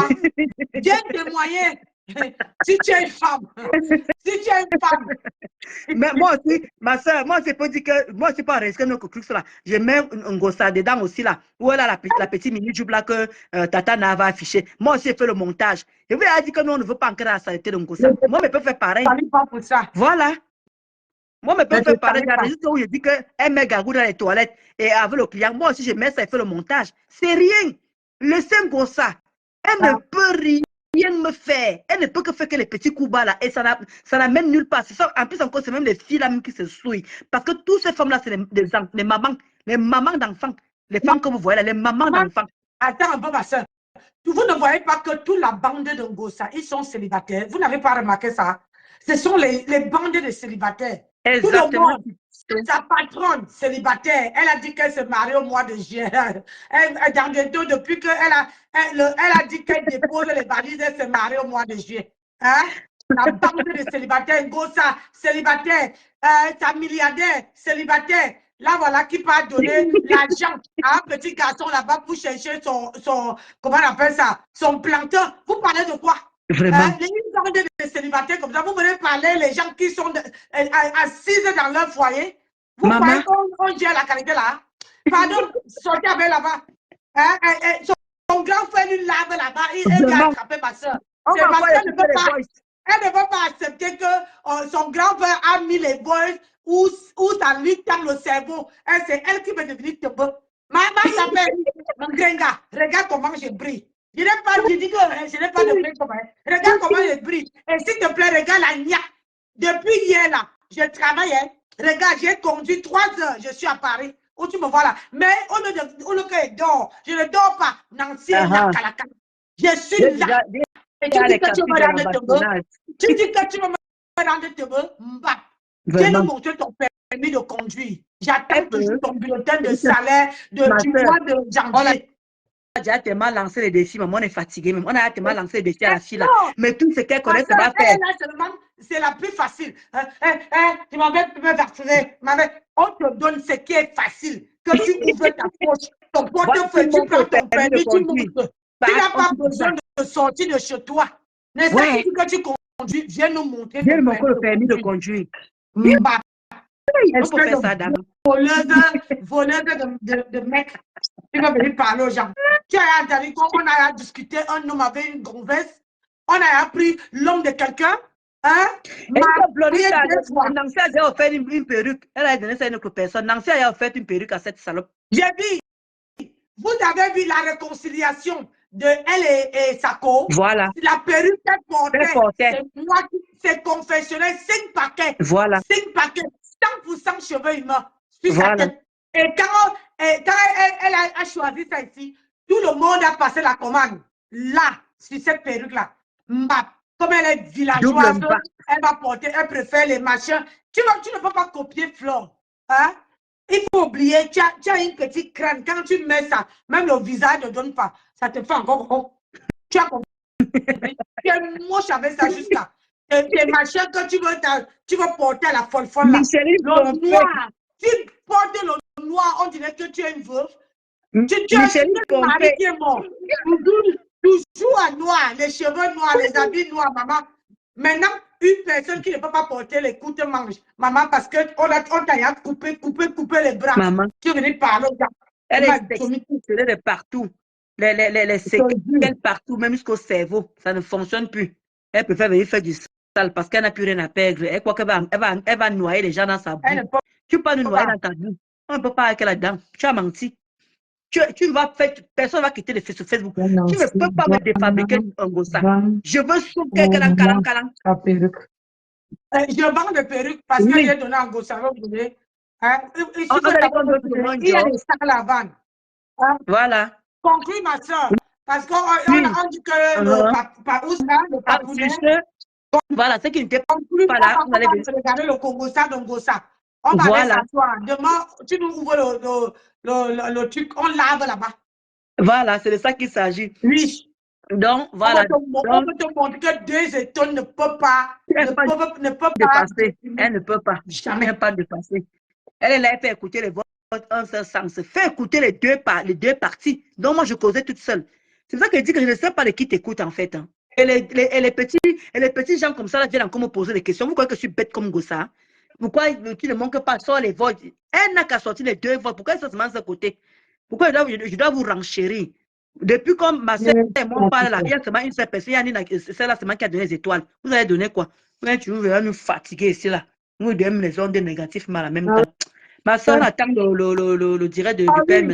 viens témoigner. Si tu es une femme. Si tu es une femme. Mais moi aussi, ma soeur, moi, c'est pas dit que moi, c'est pas risqué nos trucs là. Je mets un gossa dedans aussi là. Où elle a la petite mini jupe là que Tata Nava affiché. Moi aussi, j'ai fait le montage. Je lui ai dit que nous, on ne veut pas encore la saleté de gossa. Moi, je peux faire pareil. Voilà. Moi, je peux faire pareil. Dans les où je dis qu'elle met Gagou dans les toilettes et avec le client, moi aussi, je mets ça et fais le montage. C'est rien. Laissez un gossa. Elle ne peut rien me faire. Elle ne peut que faire que les petits coups bas là. Et ça n'amène nulle part. En plus, encore, c'est même les filles là même qui se souillent. Parce que toutes ces femmes-là, c'est les mamans. Les mamans d'enfants. Les femmes que vous voyez là, les mamans d'enfants. Attends un peu, ma soeur. Vous ne voyez pas que toute la bande de Ngossa, ils sont célibataires. Vous n'avez pas remarqué ça? Ce sont les bandes de célibataires. Exactement. Tout le monde. Sa patronne célibataire, elle a dit qu'elle se marie au mois de juin. Dans bientôt, depuis qu'elle a dit qu'elle dépose les valises, elle se marie au mois de juillet. Hein? la bande de célibataires, Ngosa, célibataire, ta milliardaire, célibataire. Là, voilà, qui va donner l'argent à un petit garçon là-bas pour chercher son, comment on appelle ça, son plantain. Vous parlez de quoi? Vraiment. Les bande de célibataires comme ça, vous venez parler les gens qui sont assises dans leur foyer. Vous croyez qu'on gère la qualité là? Pardon, sortez avec là-bas. Son grand frère lui lave là-bas, il vient attraper ma soeur. C'est parce qu'elle ne veut pas accepter que son grand frère a mis les boys où ça lui tend le cerveau. C'est elle qui veut devenir tebe. Maman s'appelle Mangrenga. Regarde comment je brille. Je n'ai pas, je dis que je n'ai pas de prix comme elle. Regarde comment je brille. Et s'il te plaît, regarde la nia. Depuis hier là, je travaillais. Regarde, j'ai conduit 3 heures. Je suis à Paris. Où tu me vois là. Mais au lieu que je dors, je ne dors pas. Nancy est là, Kalaka. Je suis là. Et tu dis que tu me rends tebe. Tu dis que tu me rends tebe. Mbap. Viens nous montrer ton permis de conduire. J'attends toujours ton bulletin de salaire du mois de janvier. On a déjà tellement lancé les défis, mais on est fatigué. On a tellement lancé les défis à la fille là. Mais tout ce qu'elle connaît, ça va faire. C'est la plus facile. Tu m'avais vacciner. On te donne ce qui est facile. Que tu ouvres ta poche, ton portefeuille, tu prends ton permis, tu montres. Tu n'as pas besoin de sortir de chez toi. N'est-ce pas que tu conduis? Viens nous montrer. Viens nous montrer le permis de conduire. Est-ce que faire ça, dame? Voleuse de mecs. Tu vas venir parler aux gens. Tu as entendu qu'on a discuté, un homme avait une gonzesse. On a appris l'homme de quelqu'un. Hein? Nancy a déjà offert une perruque. Elle a donné ça à une autre personne. Nancy a offert une perruque à cette salope. J'ai dit, vous avez vu la réconciliation de elle et Sako. Voilà. La perruque qu'elle portait. C'est confessionnel, 5 paquets. Voilà. 5 paquets. 100% cheveux humains. Voilà. Et quand elle a choisi ça ici, tout le monde a passé la commande. Là, sur cette perruque-là. Comme elle est villageoise, elle va porter, elle préfère les machins. Tu ne peux pas copier Flore. Hein? Il faut oublier, tu as une petite crâne. Quand tu mets ça, même le visage ne donne pas. Ça te fait encore gros. Tu as compris? Tu es moche avec ça jusqu'à. Les machins que tu veux porter à la folle là. Le noir. Tu portes le noir, on dirait que tu es une veuve. Tu es un mari qui est mort. Toujours à noir, les cheveux noirs, les habits noirs, maman. Maintenant, une personne qui ne peut pas porter les courtes-manches, maman, parce qu'on t'a coupé les bras. Maman. Tu es venu parler aux gens. Elle est séquelles de partout. Les séquelles partout, même jusqu'au cerveau. Ça ne fonctionne plus. Elle préfère venir faire du sale parce qu'elle n'a plus rien à perdre. Elle croit qu'elle va noyer les gens dans sa boue. Tu peux pas nous noyer dans ta boue. On ne peut pas avec elle là-dedans. Tu as menti. Personne ne va quitter ce Facebook. Tu ne peux pas me défabriquer un gossa. Je veux sauter calang. Je vends des perruques parce que j'ai donné un gossa. Il y a des sacs à la vente. Voilà. Conclue ma soeur. Parce qu'on dit que le papounet. Voilà, ce qui n'était pas là. On va regarder le Congossa de Ngossa. On va aller s'asseoir. Demain, tu nous ouvres le truc, on lave là-bas. Voilà, c'est de ça qu'il s'agit. Oui. Donc, voilà. On peut te montrer que 2 étoiles ne peuvent pas dépasser. Elle ne peut pas. Jamais. Elle ne peut pas dépasser. Elle est là, elle fait écouter les voix en ce sens. Fait écouter les deux parties. Donc, moi, je causais toute seule. C'est ça que je dis que je ne sais pas de qui t'écoute, en fait. Hein. Et les petits gens comme ça là, viennent encore me poser des questions. Vous croyez que je suis bête comme Gossa? Pourquoi tu ne manques pas sur les votes? Elle n'a qu'à sortir les 2 votes. Pourquoi elle se met de ce côté? Pourquoi je dois vous renchérir? Depuis comme ma soeur et moi parle là, il y a seulement une seule personne, c'est la semaine qui a donné les étoiles. Vous allez donner quoi? Vous allez toujours nous fatiguer ici là. Nous donnons les ondes négatives mais en même temps. Ma soeur attend le direct du père.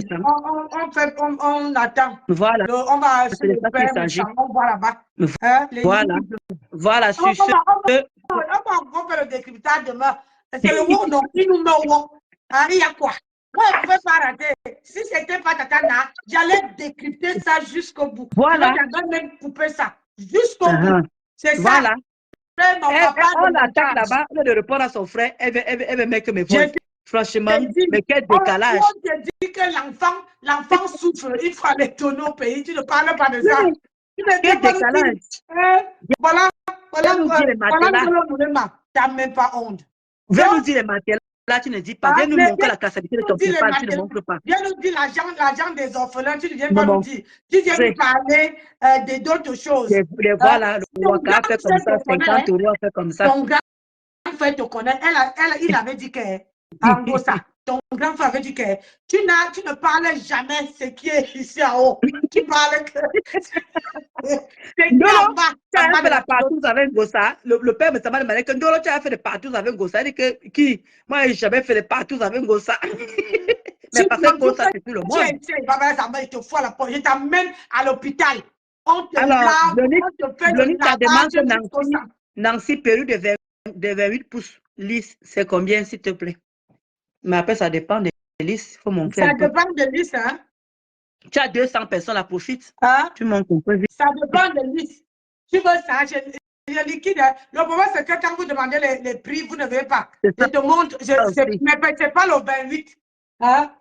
On attend. Voilà. On va sur le père, on va là-bas. Voilà. On va encore faire le décryptage demain. C'est le mot non, il nous met au mot. Il y a quoi? Moi, je ne pouvais pas rater. Si ce n'était pas Tatana, j'allais décrypter ça jusqu'au bout. Voilà. J'allais même couper ça jusqu'au bout. C'est ça. Voilà. On l'attend là-bas, on de répondre à son frère, elle veut mettre mes voix. Franchement, mais quel décalage. On te dit que l'enfant souffre, il fera les tonneaux au pays, tu ne parles pas de ça. Quel décalage. Voilà Viens nous dire les matelas. Tu n'as même pas honte. Viens nous dire les matelas. Là, tu ne dis pas. Viens nous montrer la cassabilité de ton prépa, tu ne montres pas. Viens nous dire l'argent des orphelins, tu ne viens pas nous dire. Tu viens nous parler d'autres choses. Voilà, le Waka fait comme ça, 50 euros fait comme ça. Ton grand frère te connaît. Il avait dit que, en gros, ça. Ton grand frère avait dit que tu ne parlais jamais ce qui est ici en haut. Tu parlais que. Non, tu as fait la partouze avec Gossa. Le père me demandé que non, tu as fait des partouze avec Gossa. Il dit que qui? Moi, je n'ai jamais fait des partouze avec Gossa. Mais parce que Gossa, c'est tout le monde. Il te fout à la porte. Je t'amène à l'hôpital. Alors, Denis, ta demande que Nancy Perru de 28 pouces lisse, c'est combien, s'il te plaît? Mais après, ça dépend des listes. Il faut montrer. Ça dépend des listes, hein? Tu as 200 personnes, la profite. Hein? Tu montes un peu vite. Ça dépend des listes. Tu veux ça, je liquide. Le problème, c'est que quand vous demandez les prix, vous ne voyez pas. Je te montre, mais ce n'est pas le 28. Hein?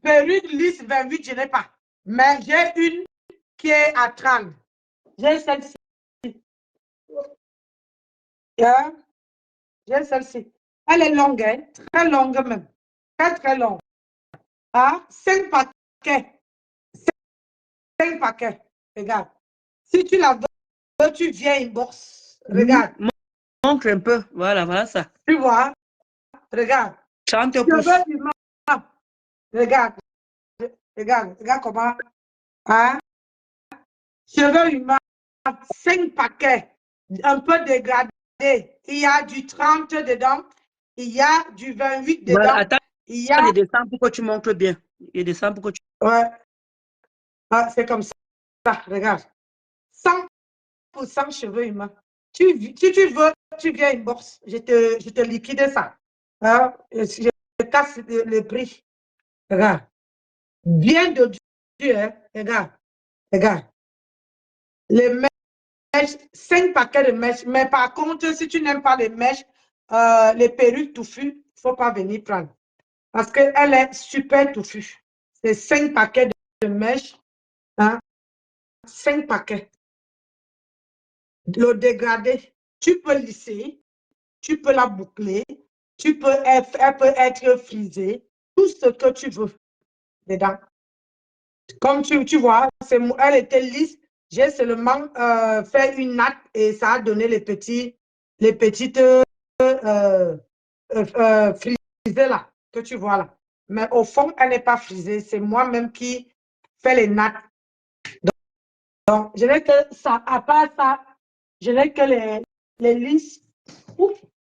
Perruque lisse 28, je n'ai pas. Mais j'ai une qui est à 30. J'ai celle-ci. Hein? J'ai celle-ci. Elle est longue, hein? Très longue même. Très, très longue. Hein? 5 paquets. 5 paquets. Regarde. Si tu la veux, tu viens inbox. Regarde. Montre un peu. Voilà ça. Tu vois? Regarde. 30 pouces. Regarde. Regarde comment. Hein? Cheveux humains. 5 paquets. Un peu dégradés. Il y a du 30 dedans. Il y a du 28 dedans. Voilà, attends. Il descend pour que tu montres bien. Il descend pour que tu... Ouais. Ah, c'est comme ça. Regarde. 100% cheveux humains. Si tu veux, tu viens inbox. Je te liquide ça. Hein? Je casse le prix. Regarde. Bien de Dieu. Hein? Regarde. Les mèches, 5 paquets de mèches. Mais par contre, si tu n'aimes pas les mèches, les perruques touffues, il ne faut pas venir prendre. Parce qu'elle est super touffue. C'est 5 paquets de mèches. Hein? 5 paquets. Le dégradé, tu peux lisser, tu peux la boucler, elle peut être frisée, tout ce que tu veux dedans. Comme tu vois, elle était lisse. J'ai seulement fait une natte et ça a donné les petites frisées là, que tu vois là. Mais au fond, elle n'est pas frisée. C'est moi-même qui fais les nattes. Donc, je n'ai que ça. À part ça, je n'ai que les lisses. Ouf,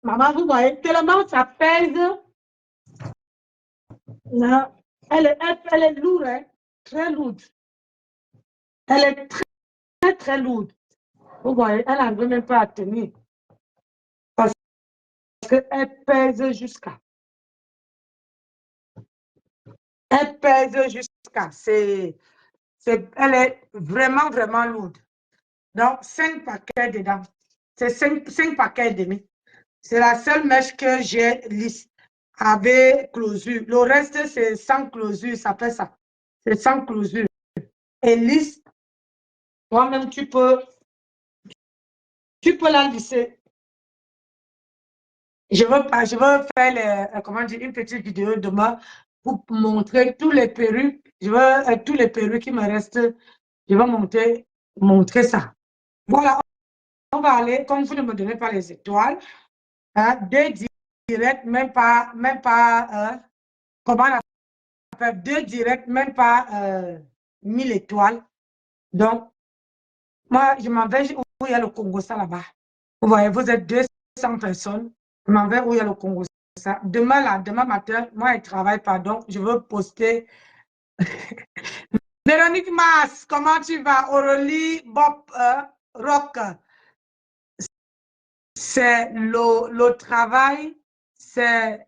maman, vous voyez, tellement ça pèse. Non, elle est lourde, hein? Très lourde. Elle est très, très lourde. Vous voyez, elle n'arrive même pas à tenir. Parce qu'elle pèse jusqu'à. Elle pèse jusqu'à. Elle est vraiment, vraiment lourde. Donc, 5 paquets dedans. C'est 5 paquets et demi. C'est la seule mèche que j'ai lisse avec closure. Le reste, c'est sans closure. Ça fait ça. C'est sans closure. Et lisse, toi-même, tu peux la lisser. Je veux faire comment dire, une petite vidéo demain pour montrer tous les perruques. Tous les perruques qui me restent. Je vais montrer ça. Voilà. On va aller, comme vous ne me donnez pas les étoiles, hein, 2 directs, même pas comment on appelle, 2 directs, même pas 1000 étoiles. Donc, moi, je m'en vais où il y a le Congo, ça là-bas. Vous voyez, vous êtes 200 personnes. Je m'en vais où il y a le Congo, ça. Demain matin, moi, je ne travaille pas, donc je veux poster. Véronique Mas, comment tu vas? Aurélie Bob Rock. C'est le travail, c'est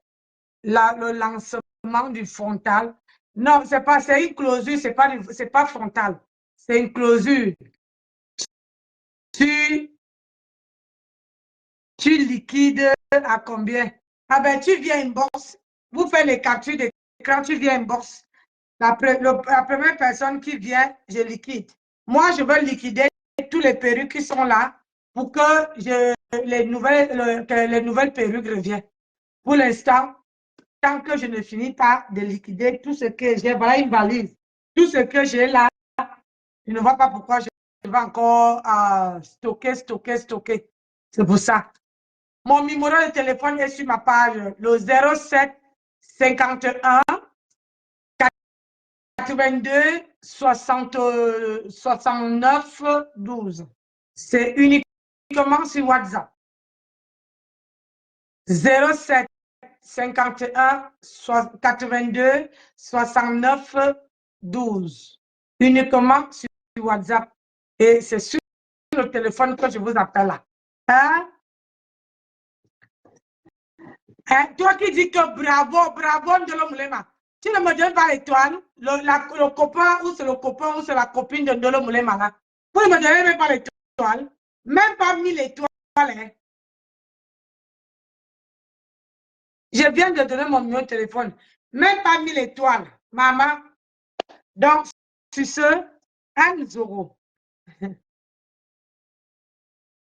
le lancement du frontal. Non, c'est une closure, c'est pas frontal. C'est une closure. Tu liquides à combien? Ah ben, tu viens inbox. Vous faites les captures d'écran, tu viens inbox. La première personne qui vient, je liquide. Moi, je veux liquider tous les perruques qui sont là. pour que que les nouvelles perruques reviennent. Pour l'instant, tant que je ne finis pas de liquider tout ce que j'ai, voilà une valise, tout ce que j'ai là, je ne vois pas pourquoi je vais encore stocker. C'est pour ça. Mon numéro de téléphone est sur ma page, le 07 51 82 69 12. C'est uniquement sur WhatsApp. 07 51 82 69 12. Uniquement sur WhatsApp. Et c'est sur le téléphone que je vous appelle là. Hein? Hein? Toi qui dis que bravo, Ndolo Moulema. Tu ne me donnes pas l'étoile, le copain ou c'est le copain ou c'est la copine de Ndolo Moulema là. Vous ne me donnez même pas l'étoile. Même pas 1000 étoiles. Hein? Je viens de donner mon numéro de téléphone. Même pas 1000 étoiles. Maman. Donc, sur ce, 1 euro.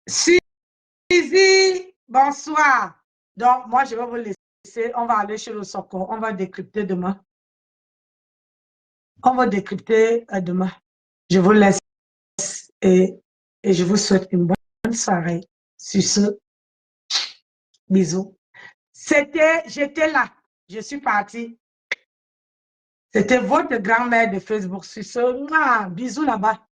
Suzy, bonsoir. Donc, moi, je vais vous laisser. On va aller chez le Soko. On va décrypter demain. On va décrypter demain. Je vous laisse et je vous souhaite une bonne soirée. Sur ce, bisous. J'étais là. Je suis partie. C'était votre grand-mère de Facebook. Sur ce, bisous là-bas.